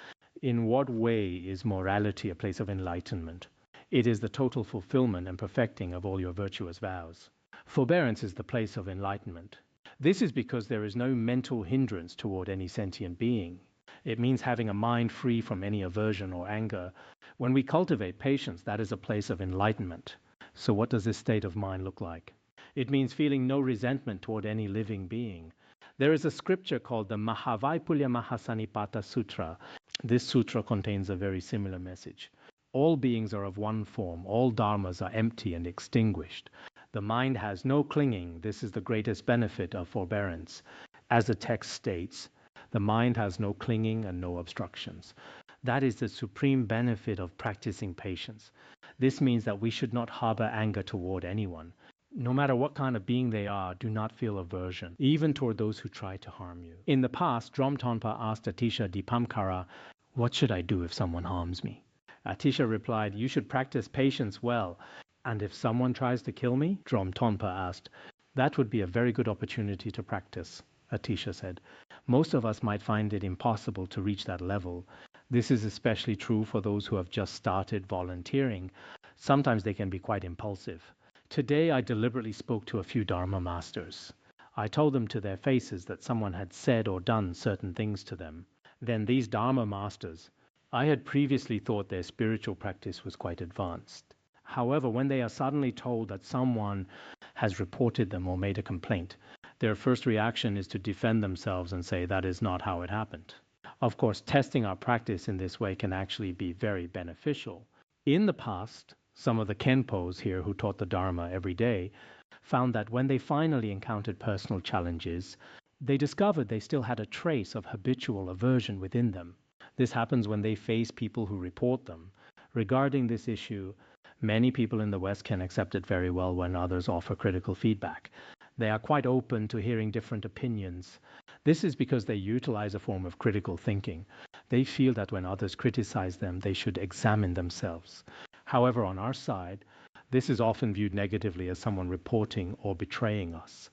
In what way is morality a place of enlightenment? It is the total fulfillment and perfecting of all your virtuous vows. Forbearance is the place of enlightenment. This is because there is no mental hindrance toward any sentient being. It means having a mind free from any aversion or anger. When we cultivate patience, that is a place of enlightenment. So what does this state of mind look like? It means feeling no resentment toward any living being. There is a scripture called the Mahavaipulya Mahasanipata Sutra. This sutra contains a very similar message. All beings are of one form. All dharmas are empty and extinguished. The mind has no clinging. This is the greatest benefit of forbearance. As the text states, the mind has no clinging and no obstructions. That is the supreme benefit of practicing patience. This means that we should not harbor anger toward anyone. No matter what kind of being they are, do not feel aversion, even toward those who try to harm you. In the past, Drom Tonpa asked Atisha Dipamkara, what should I do if someone harms me? Atisha replied, you should practice patience well. And if someone tries to kill me? Drom Tonpa asked. That would be a very good opportunity to practice, Atisha said. Most of us might find it impossible to reach that level. This is especially true for those who have just started volunteering. Sometimes they can be quite impulsive. Today I deliberately spoke to a few Dharma masters. I told them to their faces that someone had said or done certain things to them. Then these Dharma masters, I had previously thought their spiritual practice was quite advanced. However, when they are suddenly told that someone has reported them or made a complaint, their first reaction is to defend themselves and say that is not how it happened. Of course, testing our practice in this way can actually be very beneficial. In the past, some of the Khenpos here who taught the Dharma every day found that when they finally encountered personal challenges, they discovered they still had a trace of habitual aversion within them. This happens when they face people who report them. Regarding this issue, many people in the West can accept it very well when others offer critical feedback. They are quite open to hearing different opinions. This is because they utilize a form of critical thinking. They feel that when others criticize them, they should examine themselves. However, on our side, this is often viewed negatively as someone reporting or betraying us.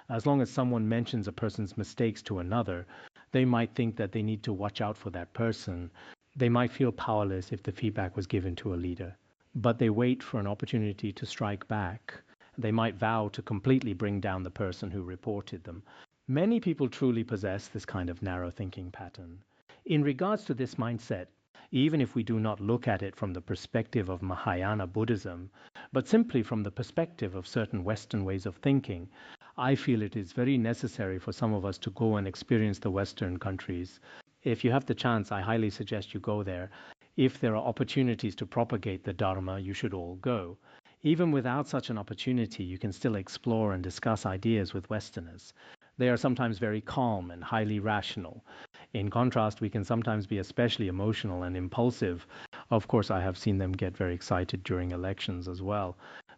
As long as someone mentions a person's mistakes to another, they might think that they need to watch out for that person. They might feel powerless if the feedback was given to a leader. But they wait for an opportunity to strike back. They might vow to completely bring down the person who reported them. Many people truly possess this kind of narrow thinking pattern. In regards to this mindset, even if we do not look at it from the perspective of Mahayana Buddhism, but simply from the perspective of certain Western ways of thinking, I feel it is very necessary for some of us to go and experience the Western countries. If you have the chance, I highly suggest you go there. If there are opportunities to propagate the Dharma, you should all go. Even without such an opportunity, you can still explore and discuss ideas with Westerners. They are sometimes very calm and highly rational. In contrast, we can sometimes be especially emotional and impulsive. Of course, I have seen them get very excited during elections as well.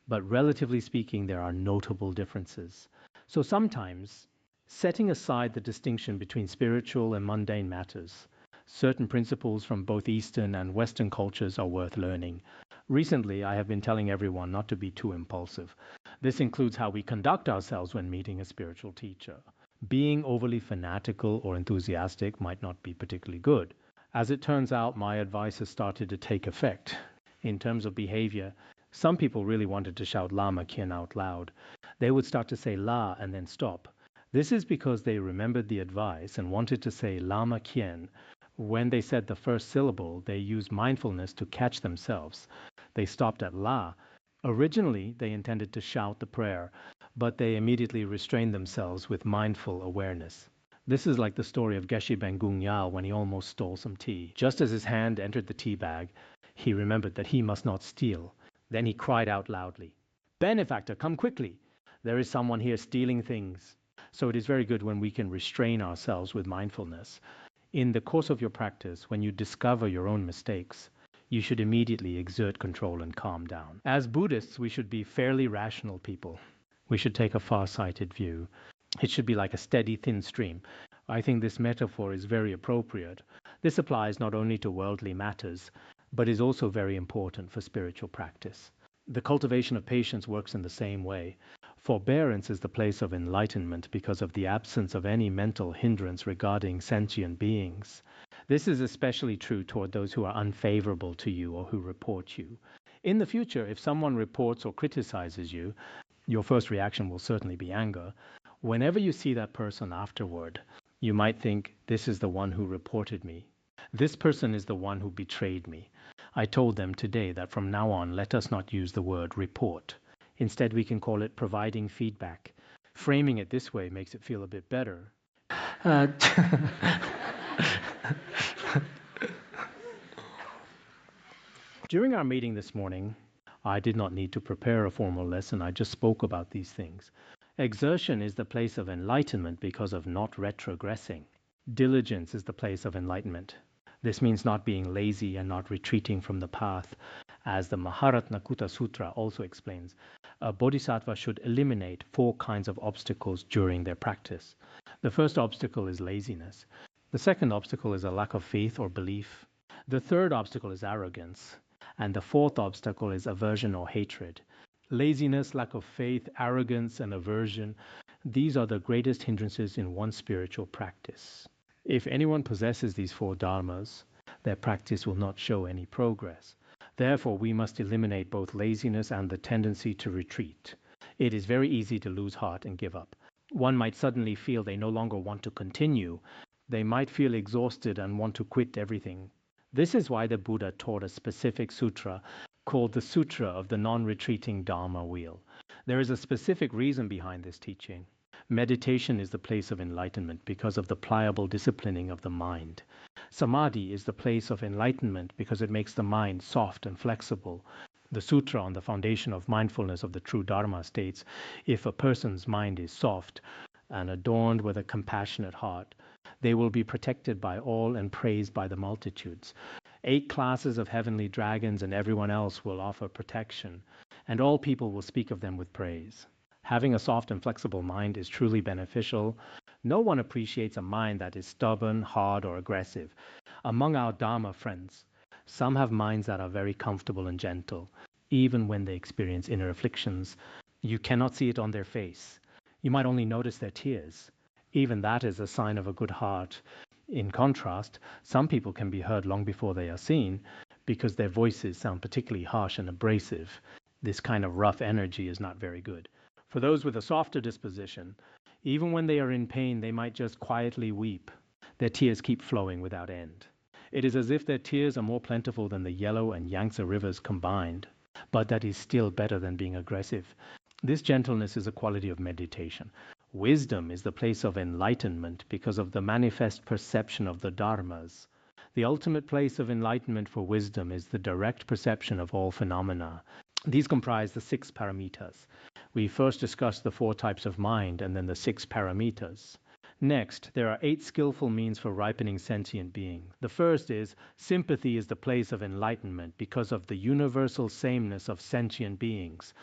But relatively speaking, there are notable differences. So sometimes, setting aside the distinction between spiritual and mundane matters, certain principles from both Eastern and Western cultures are worth learning. Recently, I have been telling everyone not to be too impulsive. This includes how we conduct ourselves when meeting a spiritual teacher. Being overly fanatical or enthusiastic might not be particularly good. As it turns out, my advice has started to take effect. In terms of behavior, some people really wanted to shout Lama Kien out loud. They would start to say La and then stop. This is because they remembered the advice and wanted to say Lama Kien. When they said the first syllable, they used mindfulness to catch themselves. They stopped at La. Originally, they intended to shout the prayer, but they immediately restrained themselves with mindful awareness. This is like the story of Geshe Bengung Yao when he almost stole some tea. Just as his hand entered the tea bag, he remembered that he must not steal. Then he cried out loudly, "Benefactor, come quickly! There is someone here stealing things." So it is very good when we can restrain ourselves with mindfulness. In the course of your practice, when you discover your own mistakes, you should immediately exert control and calm down. As Buddhists, we should be fairly rational people. We should take a far-sighted view. It should be like a steady, thin stream. I think this metaphor is very appropriate. This applies not only to worldly matters, but is also very important for spiritual practice. The cultivation of patience works in the same way. Forbearance is the place of enlightenment because of the absence of any mental hindrance regarding sentient beings. This is especially true toward those who are unfavorable to you or who report you. In the future, if someone reports or criticizes you, your first reaction will certainly be anger. Whenever you see that person afterward, you might think, this is the one who reported me. This person is the one who betrayed me. I told them today that from now on, let us not use the word report. Instead, we can call it providing feedback. Framing it this way makes it feel a bit better. During our meeting this morning, I did not need to prepare a formal lesson. I just spoke about these things. Exertion is the place of enlightenment because of not retrogressing. Diligence is the place of enlightenment. This means not being lazy and not retreating from the path. As the Mahayana Sutra also explains, a bodhisattva should eliminate 4 kinds of obstacles during their practice. The first obstacle is laziness. The second obstacle is a lack of faith or belief. The third obstacle is arrogance. And the fourth obstacle is aversion or hatred. Laziness, lack of faith, arrogance, and aversion, these are the greatest hindrances in one's spiritual practice. If anyone possesses these 4 dharmas, their practice will not show any progress. Therefore, we must eliminate both laziness and the tendency to retreat. It is very easy to lose heart and give up. One might suddenly feel they no longer want to continue. They might feel exhausted and want to quit everything. This is why the Buddha taught a specific sutra called the Sutra of the Non-Retreating Dharma Wheel. There is a specific reason behind this teaching. Meditation is the place of enlightenment because of the pliable disciplining of the mind. Samadhi is the place of enlightenment because it makes the mind soft and flexible. The sutra on the foundation of mindfulness of the true Dharma states, if a person's mind is soft and adorned with a compassionate heart, they will be protected by all and praised by the multitudes. 8 classes of heavenly dragons and everyone else will offer protection, and all people will speak of them with praise. Having a soft and flexible mind is truly beneficial. No one appreciates a mind that is stubborn, hard, or aggressive. Among our Dharma friends, some have minds that are very comfortable and gentle, even when they experience inner afflictions. You cannot see it on their face. You might only notice their tears. Even that is a sign of a good heart. In contrast, some people can be heard long before they are seen because their voices sound particularly harsh and abrasive. This kind of rough energy is not very good. For those with a softer disposition, even when they are in pain, they might just quietly weep. Their tears keep flowing without end. It is as if their tears are more plentiful than the Yellow and Yangtze rivers combined, but that is still better than being aggressive. This gentleness is a quality of meditation. Wisdom is the place of enlightenment because of the manifest perception of the dharmas. The ultimate place of enlightenment for wisdom is the direct perception of all phenomena. These comprise the 6 paramitas. We first discussed the 4 types of mind and then the 6 paramitas. Next, there are 8 skillful means for ripening sentient beings. The first is, sympathy is the place of enlightenment because of the universal sameness of sentient beings.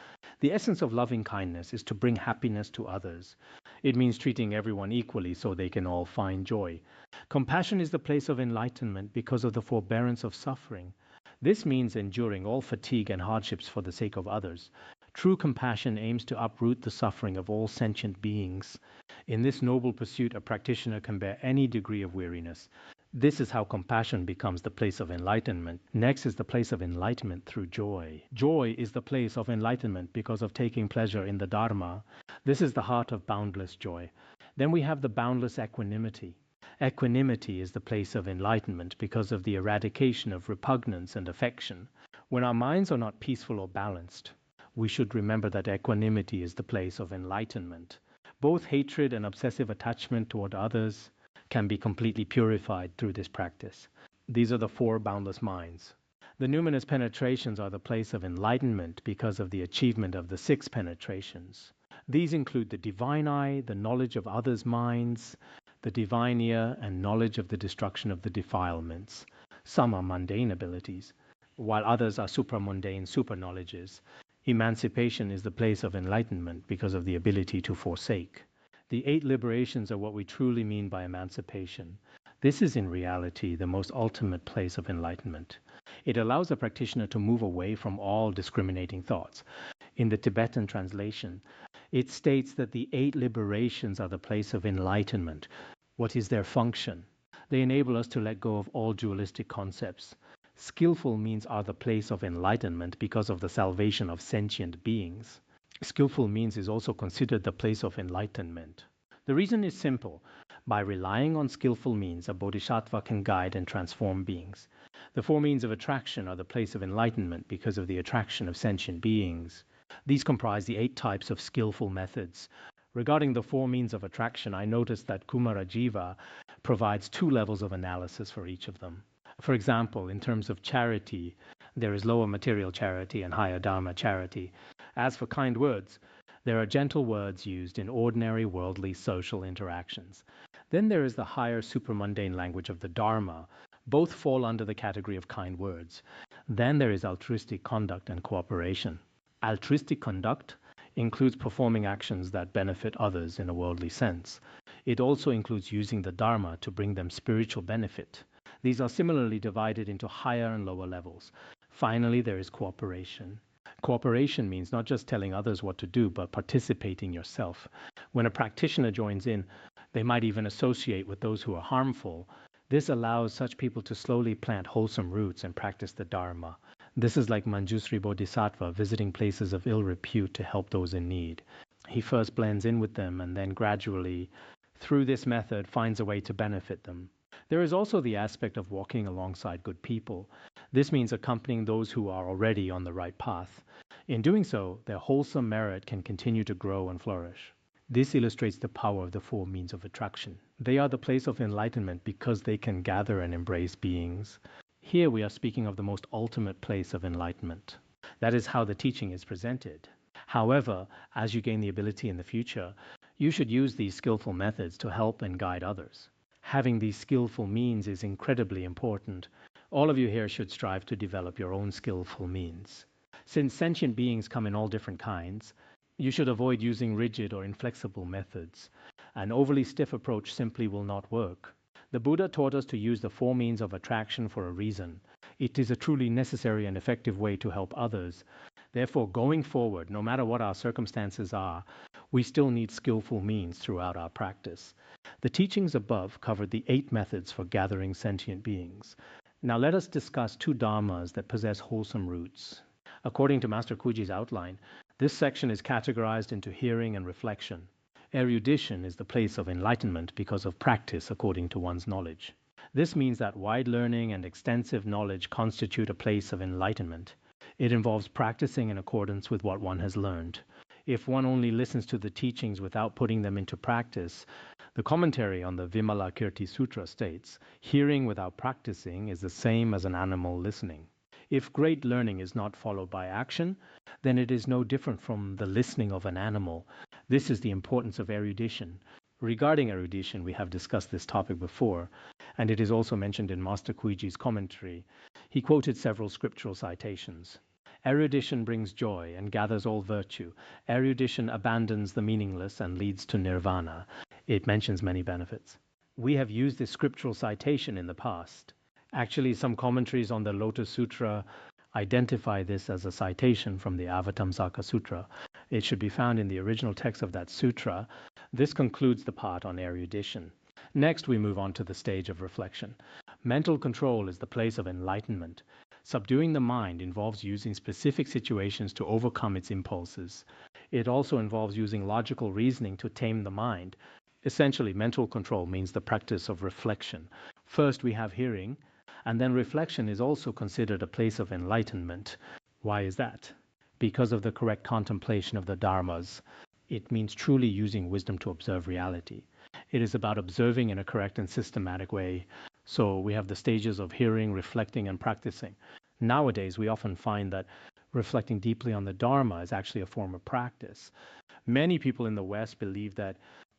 The essence of loving kindness is to bring happiness to others. It means treating everyone equally so they can all find joy. Compassion is the place of enlightenment because of the forbearance of suffering. This means enduring all fatigue and hardships for the sake of others. True compassion aims to uproot the suffering of all sentient beings. In this noble pursuit, a practitioner can bear any degree of weariness. This is how compassion becomes the place of enlightenment. Next is the place of enlightenment through joy. Joy is the place of enlightenment because of taking pleasure in the Dharma. This is the heart of boundless joy. Then we have the boundless equanimity. Equanimity is the place of enlightenment because of the eradication of repugnance and affection. When our minds are not peaceful or balanced, we should remember that equanimity is the place of enlightenment. Both hatred and obsessive attachment toward others can be completely purified through this practice. These are the four boundless minds. The numinous penetrations are the place of enlightenment because of the achievement of the six penetrations. These include the divine eye, the knowledge of others' minds, the divine ear, and knowledge of the destruction of the defilements. Some are mundane abilities, while others are supramundane super-knowledges. Emancipation is the place of enlightenment because of the ability to forsake. The 8 liberations are what we truly mean by emancipation. This is in reality the most ultimate place of enlightenment. It allows a practitioner to move away from all discriminating thoughts. In the Tibetan translation, it states that the 8 liberations are the place of enlightenment. What is their function? They enable us to let go of all dualistic concepts. Skillful means are the place of enlightenment because of the salvation of sentient beings. Skillful means is also considered the place of enlightenment. The reason is simple. By relying on skillful means, a bodhisattva can guide and transform beings. The 4 means of attraction are the place of enlightenment because of the attraction of sentient beings. These comprise the 8 types of skillful methods. Regarding the 4 means of attraction, I noticed that Kumarajiva provides 2 levels of analysis for each of them. For example, in terms of charity, there is lower material charity and higher Dharma charity. As for kind words, there are gentle words used in ordinary worldly social interactions. Then there is the higher supramundane language of the Dharma. Both fall under the category of kind words. Then there is altruistic conduct and cooperation. Altruistic conduct includes performing actions that benefit others in a worldly sense. It also includes using the Dharma to bring them spiritual benefit. These are similarly divided into higher and lower levels. Finally, there is cooperation. Cooperation means not just telling others what to do, but participating yourself. When a practitioner joins in, they might even associate with those who are harmful. This allows such people to slowly plant wholesome roots and practice the Dharma. This is like Manjusri Bodhisattva visiting places of ill repute to help those in need. He first blends in with them and then gradually, through this method, finds a way to benefit them. There is also the aspect of walking alongside good people. This means accompanying those who are already on the right path. In doing so, their wholesome merit can continue to grow and flourish. This illustrates the power of the 4 means of attraction. They are the place of enlightenment because they can gather and embrace beings. Here we are speaking of the most ultimate place of enlightenment. That is how the teaching is presented. However, as you gain the ability in the future, you should use these skillful methods to help and guide others. Having these skillful means is incredibly important. All of you here should strive to develop your own skillful means. Since sentient beings come in all different kinds, you should avoid using rigid or inflexible methods. An overly stiff approach simply will not work. The Buddha taught us to use the 4 means of attraction for a reason. It is a truly necessary and effective way to help others. Therefore, going forward, no matter what our circumstances are, we still need skillful means throughout our practice. The teachings above covered the 8 methods for gathering sentient beings. Now let us discuss 2 dharmas that possess wholesome roots. According to Master Kuji's outline, this section is categorized into hearing and reflection. Erudition is the place of enlightenment because of practice according to one's knowledge. This means that wide learning and extensive knowledge constitute a place of enlightenment. It involves practicing in accordance with what one has learned. If one only listens to the teachings without putting them into practice, the commentary on the Vimalakirti Sutra states, hearing without practicing is the same as an animal listening. If great learning is not followed by action, then it is no different from the listening of an animal. This is the importance of erudition. Regarding erudition, we have discussed this topic before, and it is also mentioned in Master Kuiji's commentary. He quoted several scriptural citations. Erudition brings joy and gathers all virtue. Erudition abandons the meaningless and leads to nirvana. It mentions many benefits. We have used this scriptural citation in the past. Actually, some commentaries on the Lotus Sutra identify this as a citation from the Avatamsaka Sutra. It should be found in the original text of that sutra. This concludes the part on erudition. Next, we move on to the stage of reflection. Mental control is the place of enlightenment. Subduing the mind involves using specific situations to overcome its impulses. It also involves using logical reasoning to tame the mind. Essentially, mental control means the practice of reflection. First, we have hearing, and then reflection is also considered a place of enlightenment. Why is that? Because of the correct contemplation of the dharmas. It means truly using wisdom to observe reality. It is about observing in a correct and systematic way. So we have the stages of hearing, reflecting, and practicing. Nowadays, we often find that reflecting deeply on the Dharma is actually a form of practice. Many people in the West believe that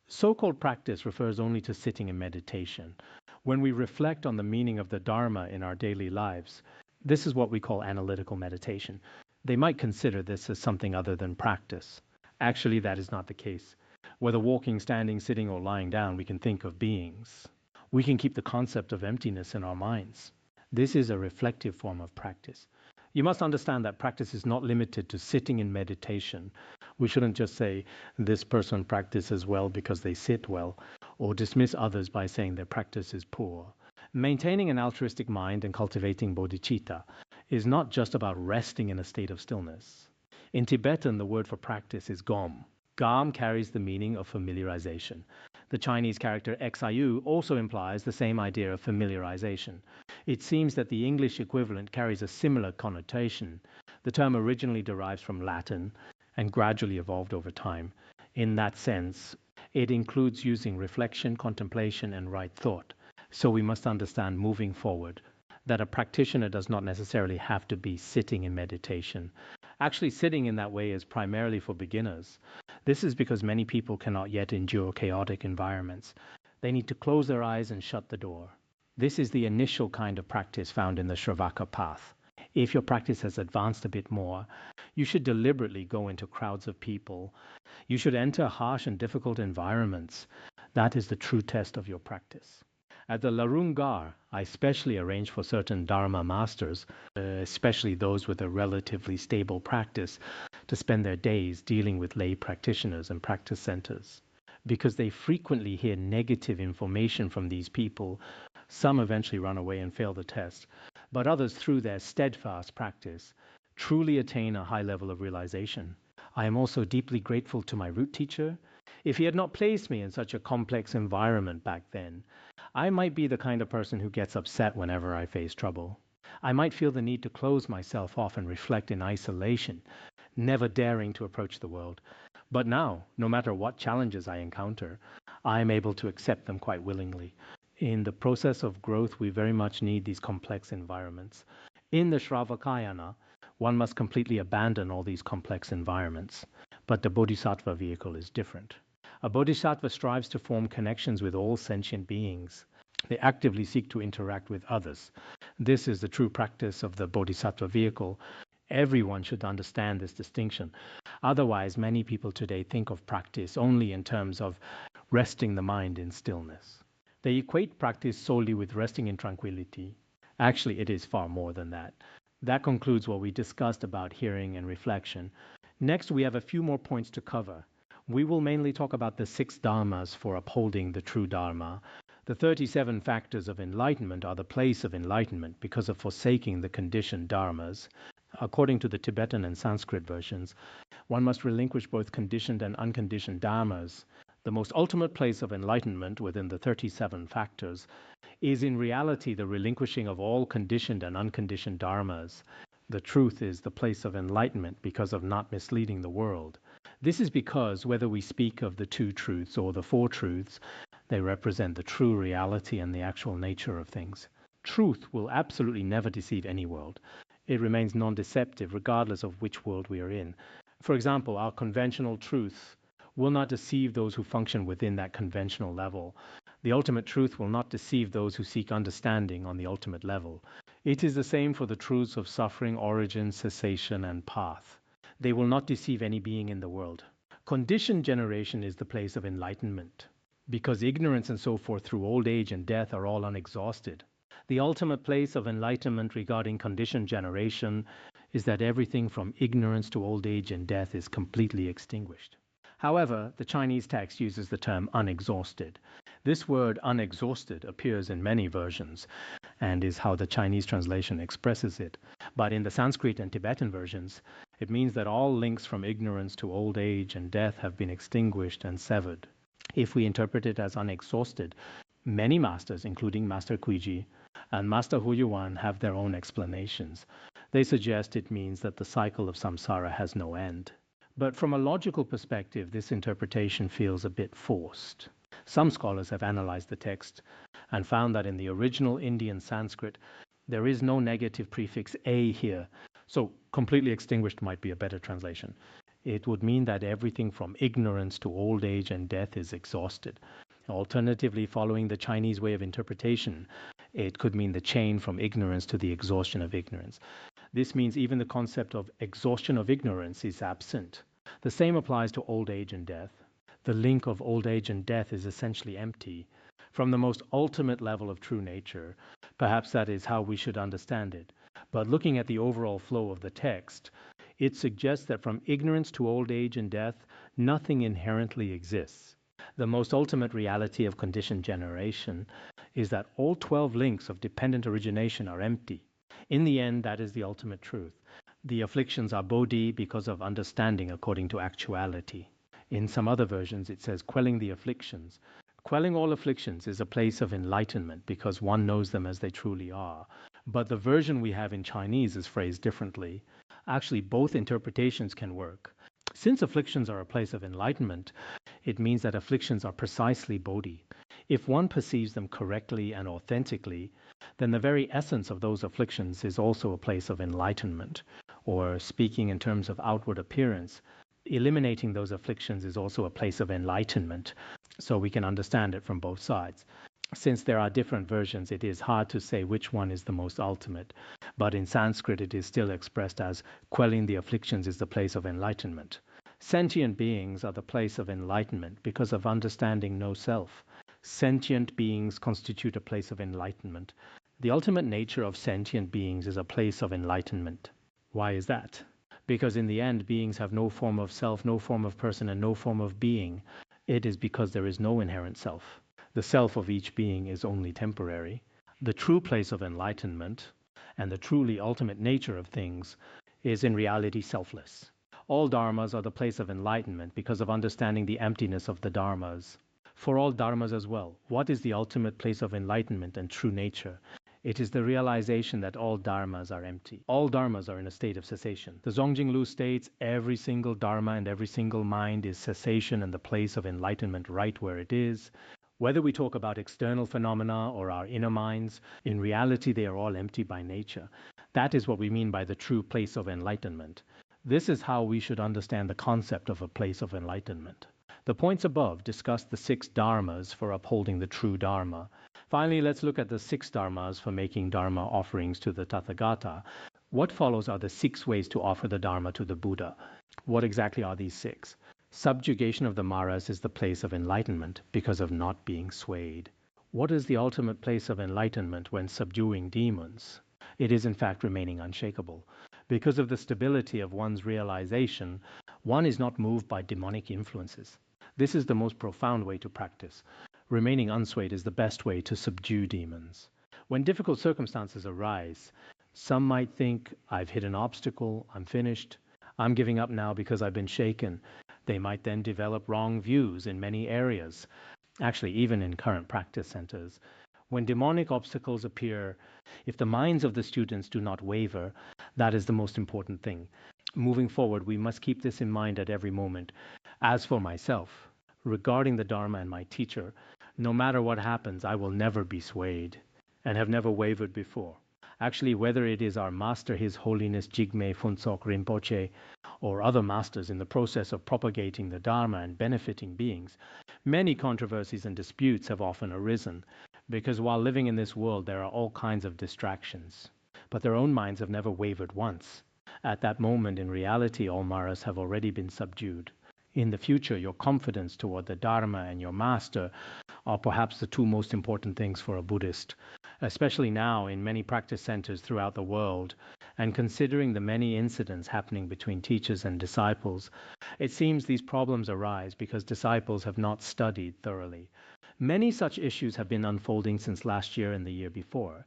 so-called practice refers only to sitting in meditation. When we reflect on the meaning of the Dharma in our daily lives, this is what we call analytical meditation. They might consider this as something other than practice. Actually, that is not the case. Whether walking, standing, sitting, or lying down, we can think of beings. We can keep the concept of emptiness in our minds. This is a reflective form of practice. You must understand that practice is not limited to sitting in meditation. We shouldn't just say this person practices well because they sit well, or dismiss others by saying their practice is poor. Maintaining an altruistic mind and cultivating bodhicitta is not just about resting in a state of stillness. In Tibetan, the word for practice is gom. Gam carries the meaning of familiarization. The Chinese character xiu also implies the same idea of familiarization. It seems that the English equivalent carries a similar connotation. The term originally derives from Latin and gradually evolved over time. In that sense, it includes using reflection, contemplation, and right thought. So we must understand moving forward that a practitioner does not necessarily have to be sitting in meditation. Actually, sitting in that way is primarily for beginners. This is because many people cannot yet endure chaotic environments. They need to close their eyes and shut the door. This is the initial kind of practice found in the Shravaka path. If your practice has advanced a bit more, you should deliberately go into crowds of people. You should enter harsh and difficult environments. That is the true test of your practice. At the Larungar, I specially arranged for certain Dharma masters, especially those with a relatively stable practice, to spend their days dealing with lay practitioners and practice centers. Because they frequently hear negative information from these people, some eventually run away and fail the test, but others, through their steadfast practice, truly attain a high level of realization. I am also deeply grateful to my root teacher. If he had not placed me in such a complex environment back then, I might be the kind of person who gets upset whenever I face trouble. I might feel the need to close myself off and reflect in isolation, never daring to approach the world. But now, no matter what challenges I encounter, I am able to accept them quite willingly. In the process of growth, we very much need these complex environments. In the Shravakayana, one must completely abandon all these complex environments. But the Bodhisattva vehicle is different. A Bodhisattva strives to form connections with all sentient beings. They actively seek to interact with others. This is the true practice of the Bodhisattva vehicle. Everyone should understand this distinction. Otherwise, many people today think of practice only in terms of resting the mind in stillness. They equate practice solely with resting in tranquility. Actually, it is far more than that. That concludes what we discussed about hearing and reflection. Next, we have a few more points to cover. We will mainly talk about the 6 dharmas for upholding the true dharma. The 37 factors of enlightenment are the place of enlightenment because of forsaking the conditioned dharmas. According to the Tibetan and Sanskrit versions, one must relinquish both conditioned and unconditioned dharmas. The most ultimate place of enlightenment within the 37 factors is in reality the relinquishing of all conditioned and unconditioned dharmas. The truth is the place of enlightenment because of not misleading the world. This is because whether we speak of the 2 truths or the 4 truths, they represent the true reality and the actual nature of things. Truth will absolutely never deceive any world. It remains non-deceptive regardless of which world we are in. For example, our conventional truth will not deceive those who function within that conventional level. The ultimate truth will not deceive those who seek understanding on the ultimate level. It is the same for the truths of suffering, origin, cessation, and path. They will not deceive any being in the world. Conditioned generation is the place of enlightenment, because ignorance and so forth through old age and death are all unexhausted. The ultimate place of enlightenment regarding conditioned generation is that everything from ignorance to old age and death is completely extinguished. However, the Chinese text uses the term unexhausted. This word unexhausted appears in many versions, and is how the Chinese translation expresses it. But in the Sanskrit and Tibetan versions, it means that all links from ignorance to old age and death have been extinguished and severed. If we interpret it as unexhausted, many masters, including Master Kuiji and Master Huyuan, have their own explanations. They suggest it means that the cycle of samsara has no end. But from a logical perspective, this interpretation feels a bit forced. Some scholars have analyzed the text and found that in the original Indian Sanskrit, there is no negative prefix a here. So completely extinguished might be a better translation. It would mean that everything from ignorance to old age and death is exhausted. Alternatively, following the Chinese way of interpretation, it could mean the chain from ignorance to the exhaustion of ignorance. This means even the concept of exhaustion of ignorance is absent. The same applies to old age and death. The link of old age and death is essentially empty. From the most ultimate level of true nature, perhaps that is how we should understand it. But looking at the overall flow of the text, it suggests that from ignorance to old age and death, nothing inherently exists. The most ultimate reality of conditioned generation is that all 12 links of dependent origination are empty. In the end, that is the ultimate truth. The afflictions are bodhi because of understanding according to actuality. In some other versions, it says quelling the afflictions. Quelling all afflictions is a place of enlightenment because one knows them as they truly are. But the version we have in Chinese is phrased differently. Actually, both interpretations can work. Since afflictions are a place of enlightenment, it means that afflictions are precisely bodhi. If one perceives them correctly and authentically, then the very essence of those afflictions is also a place of enlightenment. Or speaking in terms of outward appearance, eliminating those afflictions is also a place of enlightenment. So we can understand it from both sides. Since there are different versions, it is hard to say which one is the most ultimate. But in Sanskrit, it is still expressed as quelling the afflictions is the place of enlightenment. Sentient beings are the place of enlightenment because of understanding no self. Sentient beings constitute a place of enlightenment. The ultimate nature of sentient beings is a place of enlightenment. Why is that? Because in the end, beings have no form of self, no form of person, and no form of being. It is because there is no inherent self. The self of each being is only temporary. The true place of enlightenment and the truly ultimate nature of things is in reality selfless. All dharmas are the place of enlightenment because of understanding the emptiness of the dharmas. For all dharmas as well, what is the ultimate place of enlightenment and true nature? It is the realization that all dharmas are empty. All dharmas are in a state of cessation. The Zongjinglu states every single dharma and every single mind is cessation and the place of enlightenment right where it is. Whether we talk about external phenomena or our inner minds, in reality they are all empty by nature. That is what we mean by the true place of enlightenment. This is how we should understand the concept of a place of enlightenment. The points above discuss the 6 dharmas for upholding the true dharma. Finally, let's look at the 6 dharmas for making dharma offerings to the Tathagata. What follows are the 6 ways to offer the dharma to the Buddha. What exactly are these 6? Subjugation of the maras is the place of enlightenment because of not being swayed. What is the ultimate place of enlightenment when subduing demons? It is in fact remaining unshakable. Because of the stability of one's realization, one is not moved by demonic influences. This is the most profound way to practice. Remaining unswayed is the best way to subdue demons. When difficult circumstances arise, some might think, I've hit an obstacle, I'm finished, I'm giving up now because I've been shaken. They might then develop wrong views in many areas, actually even in current practice centers. When demonic obstacles appear, if the minds of the students do not waver, that is the most important thing. Moving forward, we must keep this in mind at every moment. As for myself, regarding the Dharma and my teacher, no matter what happens, I will never be swayed and have never wavered before. Actually, whether it is our master, His Holiness Jigme Phuntsok Rinpoche, or other masters in the process of propagating the Dharma and benefiting beings, many controversies and disputes have often arisen, because while living in this world there are all kinds of distractions. But their own minds have never wavered once. At that moment, in reality, all maras have already been subdued. In the future, your confidence toward the Dharma and your master are perhaps the 2 most important things for a Buddhist, especially now in many practice centers throughout the world, and considering the many incidents happening between teachers and disciples. It seems these problems arise because disciples have not studied thoroughly. Many such issues have been unfolding since last year and the year before.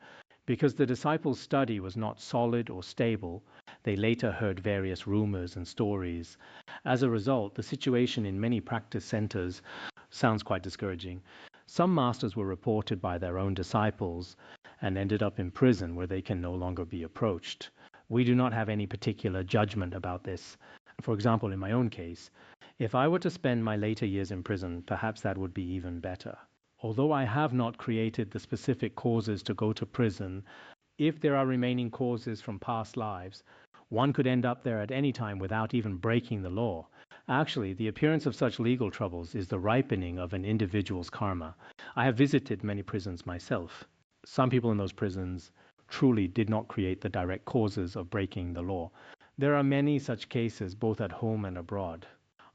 Because the disciples' study was not solid or stable, they later heard various rumors and stories. As a result, the situation in many practice centers sounds quite discouraging. Some masters were reported by their own disciples and ended up in prison where they can no longer be approached. We do not have any particular judgment about this. For example, in my own case, if I were to spend my later years in prison, perhaps that would be even better. Although I have not created the specific causes to go to prison, if there are remaining causes from past lives, one could end up there at any time without even breaking the law. Actually, the appearance of such legal troubles is the ripening of an individual's karma. I have visited many prisons myself. Some people in those prisons truly did not create the direct causes of breaking the law. There are many such cases both at home and abroad.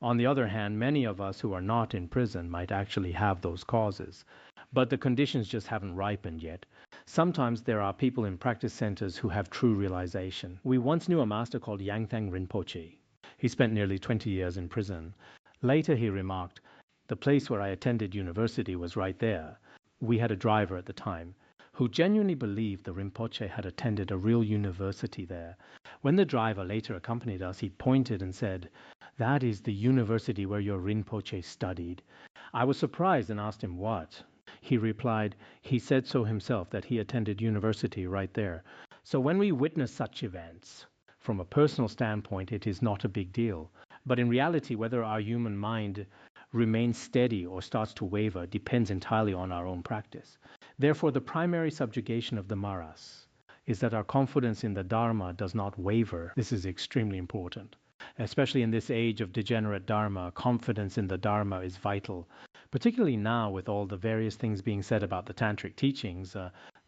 On the other hand, many of us who are not in prison might actually have those causes, but the conditions just haven't ripened yet. Sometimes there are people in practice centers who have true realization. We once knew a master called Yangthang Rinpoche. He spent nearly 20 years in prison. Later he remarked, "The place where I attended university was right there." We had a driver at the time who genuinely believed the Rinpoche had attended a real university there. When the driver later accompanied us, he pointed and said, "That is the university where your Rinpoche studied." I was surprised and asked him what. He replied, he said so himself, that he attended university right there. So when we witness such events, from a personal standpoint, it is not a big deal. But in reality, whether our human mind remains steady or starts to waver depends entirely on our own practice. Therefore, the primary subjugation of the maras is that our confidence in the Dharma does not waver. This is extremely important. Especially in this age of degenerate Dharma, confidence in the Dharma is vital. Particularly now with all the various things being said about the Tantric teachings,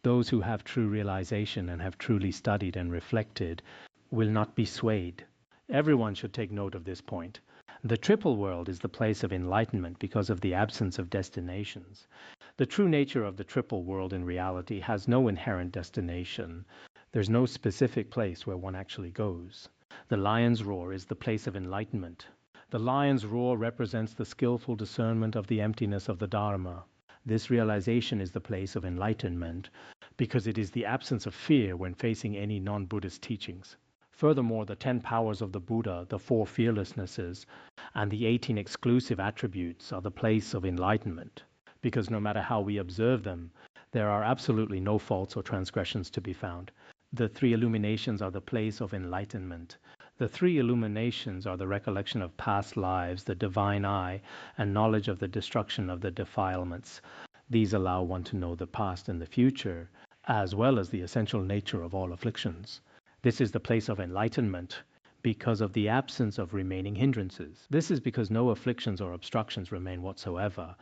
those who have true realization and have truly studied and reflected will not be swayed. Everyone should take note of this point. The triple world is the place of enlightenment because of the absence of destinations. The true nature of the triple world in reality has no inherent destination. There's no specific place where one actually goes. The lion's roar is the place of enlightenment. The lion's roar represents the skillful discernment of the emptiness of the Dharma. This realization is the place of enlightenment because it is the absence of fear when facing any non-Buddhist teachings. Furthermore, the 10 powers of the Buddha, the 4 fearlessnesses, and the 18 exclusive attributes are the place of enlightenment, because no matter how we observe them, there are absolutely no faults or transgressions to be found. The 3 illuminations are the place of enlightenment. The 3 illuminations are the recollection of past lives, the divine eye, and knowledge of the destruction of the defilements. These allow one to know the past and the future, as well as the essential nature of all afflictions. This is the place of enlightenment because of the absence of remaining hindrances. This is because no afflictions or obstructions remain whatsoever.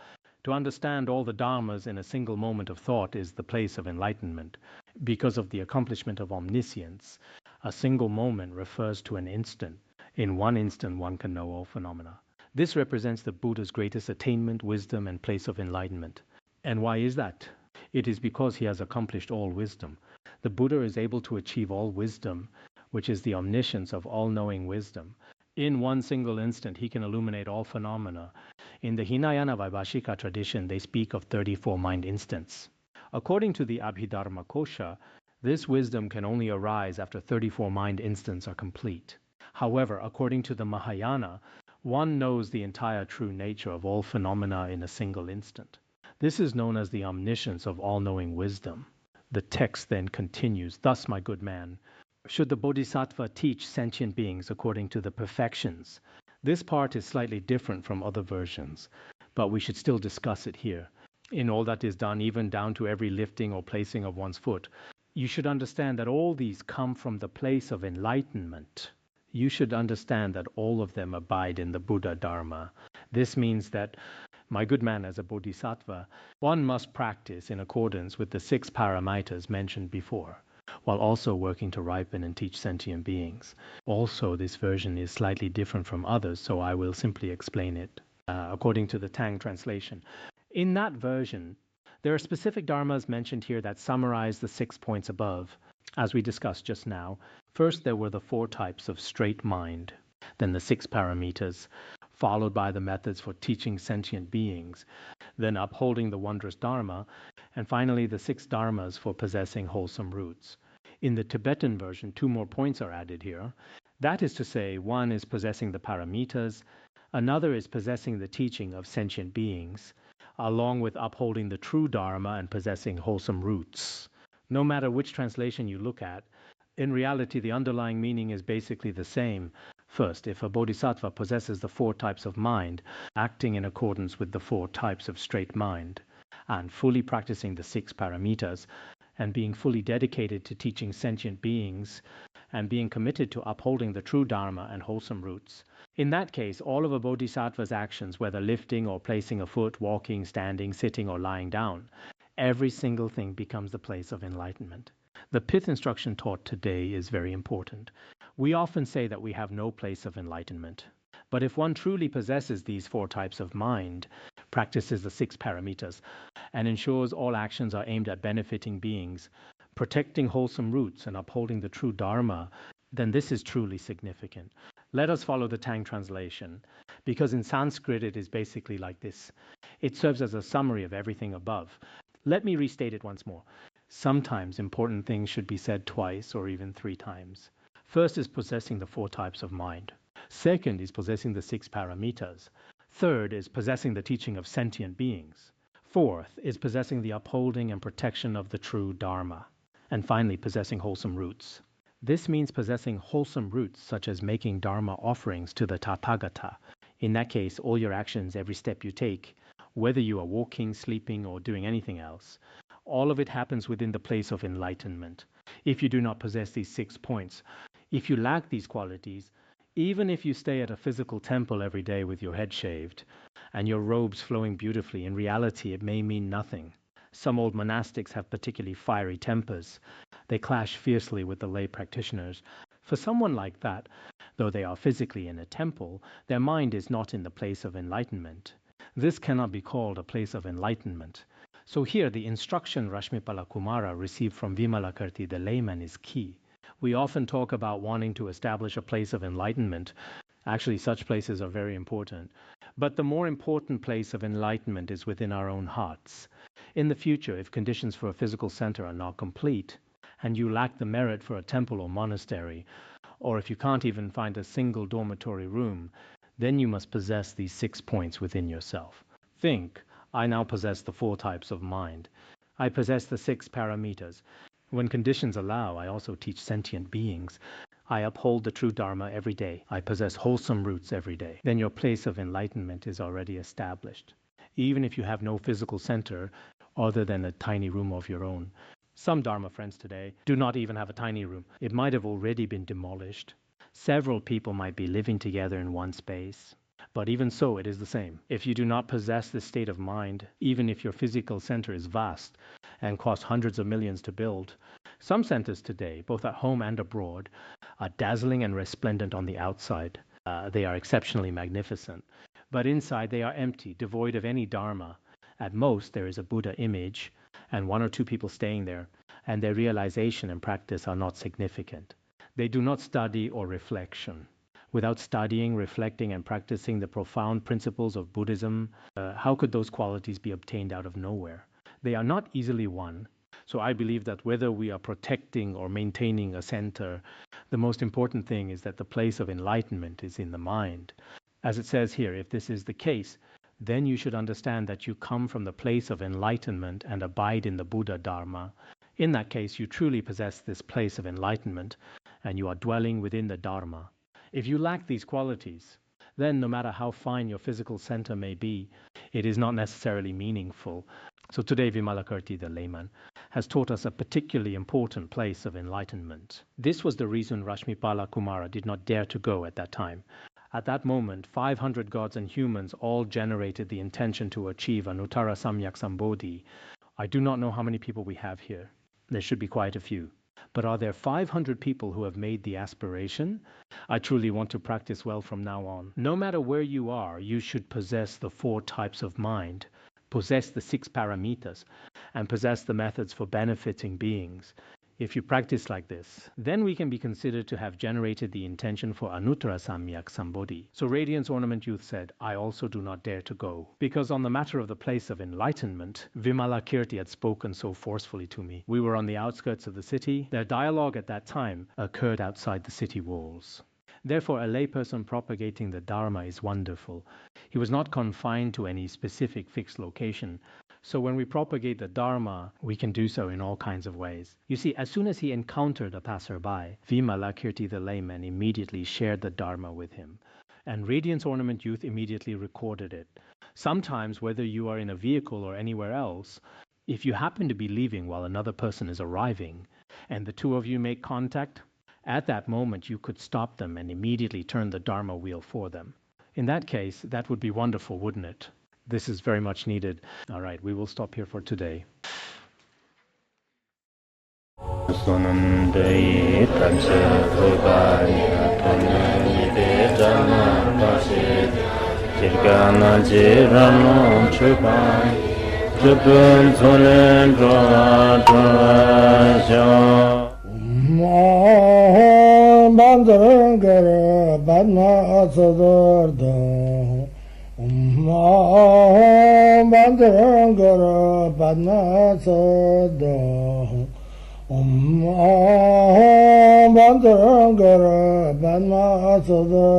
To understand all the dharmas in a single moment of thought is the place of enlightenment. Because of the accomplishment of omniscience, a single moment refers to an instant. In one instant, one can know all phenomena. This represents the Buddha's greatest attainment, wisdom, and place of enlightenment. And why is that? It is because he has accomplished all wisdom. The Buddha is able to achieve all wisdom, which is the omniscience of all-knowing wisdom. In one single instant, he can illuminate all phenomena. In the Hinayana Vaibhashika tradition, they speak of 34 mind instants. According to the Abhidharma Kosha, this wisdom can only arise after 34 mind instants are complete. However, according to the Mahayana, one knows the entire true nature of all phenomena in a single instant. This is known as the omniscience of all-knowing wisdom. The text then continues, "Thus, my good man, should the Bodhisattva teach sentient beings according to the perfections." This part is slightly different from other versions, but we should still discuss it here. In all that is done, even down to every lifting or placing of one's foot, you should understand that all these come from the place of enlightenment. You should understand that all of them abide in the Buddha Dharma. This means that, my good man, as a bodhisattva, one must practice in accordance with the 6 paramitas mentioned before, while also working to ripen and teach sentient beings. Also, this version is slightly different from others, so I will simply explain it according to the Tang translation. In that version, there are specific dharmas mentioned here that summarize the 6 points above. As we discussed just now, first there were the 4 types of straight mind, then the 6 paramitas, followed by the methods for teaching sentient beings, then upholding the wondrous Dharma, And finally, the 6 dharmas for possessing wholesome roots. In the Tibetan version, 2 more points are added here. That is to say, one is possessing the paramitas, another is possessing the teaching of sentient beings, along with upholding the true Dharma and possessing wholesome roots. No matter which translation you look at, in reality, the underlying meaning is basically the same. First, if a bodhisattva possesses the 4 types of mind, acting in accordance with the 4 types of straight mind, and fully practicing the 6 paramitas, and being fully dedicated to teaching sentient beings, and being committed to upholding the true Dharma and wholesome roots, in that case, all of a bodhisattva's actions, whether lifting or placing a foot, walking, standing, sitting, or lying down, every single thing becomes the place of enlightenment. The pith instruction taught today is very important. We often say that we have no place of enlightenment. But if one truly possesses these 4 types of mind, practices the 6 paramitas, and ensures all actions are aimed at benefiting beings, protecting wholesome roots, and upholding the true Dharma, then this is truly significant. Let us follow the Tang translation, because in Sanskrit it is basically like this. It serves as a summary of everything above. Let me restate it once more. Sometimes important things should be said twice or even 3 times. First is possessing the 4 types of mind. Second is possessing the 6 paramitas. Third is possessing the teaching of sentient beings. Fourth is possessing the upholding and protection of the true Dharma. And finally, possessing wholesome roots. This means possessing wholesome roots, such as making Dharma offerings to the Tathagata. In that case, all your actions, every step you take, whether you are walking, sleeping, or doing anything else, all of it happens within the place of enlightenment. If you do not possess these 6 points, if you lack these qualities, even if you stay at a physical temple every day with your head shaved and your robes flowing beautifully, in reality it may mean nothing. Some old monastics have particularly fiery tempers. They clash fiercely with the lay practitioners. For someone like that, though they are physically in a temple, their mind is not in the place of enlightenment. This cannot be called a place of enlightenment. So here the instruction Rashmipala Kumara received from Vimalakirti the layman is key. We often talk about wanting to establish a place of enlightenment. Actually, such places are very important. But the more important place of enlightenment is within our own hearts. In the future, if conditions for a physical center are not complete, and you lack the merit for a temple or monastery, or if you can't even find a single dormitory room, then you must possess these 6 points within yourself. Think, I now possess the 4 types of mind. I possess the 6 paramitas. When conditions allow, I also teach sentient beings. I uphold the true Dharma every day. I possess wholesome roots every day. Then your place of enlightenment is already established. Even if you have no physical center other than a tiny room of your own. Some Dharma friends today do not even have a tiny room. It might have already been demolished. Several people might be living together in one space. But even so, it is the same. If you do not possess this state of mind, even if your physical center is vast and costs hundreds of millions to build, some centers today, both at home and abroad, are dazzling and resplendent on the outside. They are exceptionally magnificent. But inside they are empty, devoid of any Dharma. At most, there is a Buddha image and 1 or 2 people staying there, and their realization and practice are not significant. They do not study or reflection. Without studying, reflecting, and practicing the profound principles of Buddhism, how could those qualities be obtained out of nowhere? They are not easily won. So I believe that whether we are protecting or maintaining a center, the most important thing is that the place of enlightenment is in the mind. As it says here, if this is the case, then you should understand that you come from the place of enlightenment and abide in the Buddha Dharma. In that case, you truly possess this place of enlightenment, and you are dwelling within the Dharma. If you lack these qualities, then no matter how fine your physical center may be, it is not necessarily meaningful. So today Vimalakirti, the layman, has taught us a particularly important place of enlightenment. This was the reason Rashmipala Kumara did not dare to go at that time. At that moment, 500 gods and humans all generated the intention to achieve Anuttara Samyak Sambodhi. I do not know how many people we have here. There should be quite a few. But are there 500 people who have made the aspiration? I truly want to practice well from now on. No matter where you are, you should possess the 4 types of mind, possess the 6 paramitas, and possess the methods for benefiting beings. If you practice like this, then we can be considered to have generated the intention for Anuttara Samyak Sambodhi. So Radiance Ornament Youth said, I also do not dare to go. Because on the matter of the place of enlightenment, Vimalakirti had spoken so forcefully to me. We were on the outskirts of the city. Their dialogue at that time occurred outside the city walls. Therefore, a layperson propagating the Dharma is wonderful. He was not confined to any specific fixed location. So when we propagate the Dharma, we can do so in all kinds of ways. You see, as soon as he encountered a passerby, Vimalakirti the layman immediately shared the Dharma with him. And Radiance Ornament Youth immediately recorded it. Sometimes, whether you are in a vehicle or anywhere else, if you happen to be leaving while another person is arriving, and the two of you make contact, at that moment you could stop them and immediately turn the Dharma wheel for them. In that case, that would be wonderful, wouldn't it? This is very much needed. All right, we will stop here for today. Bandharangara Padmasada Bandharangara Padmasada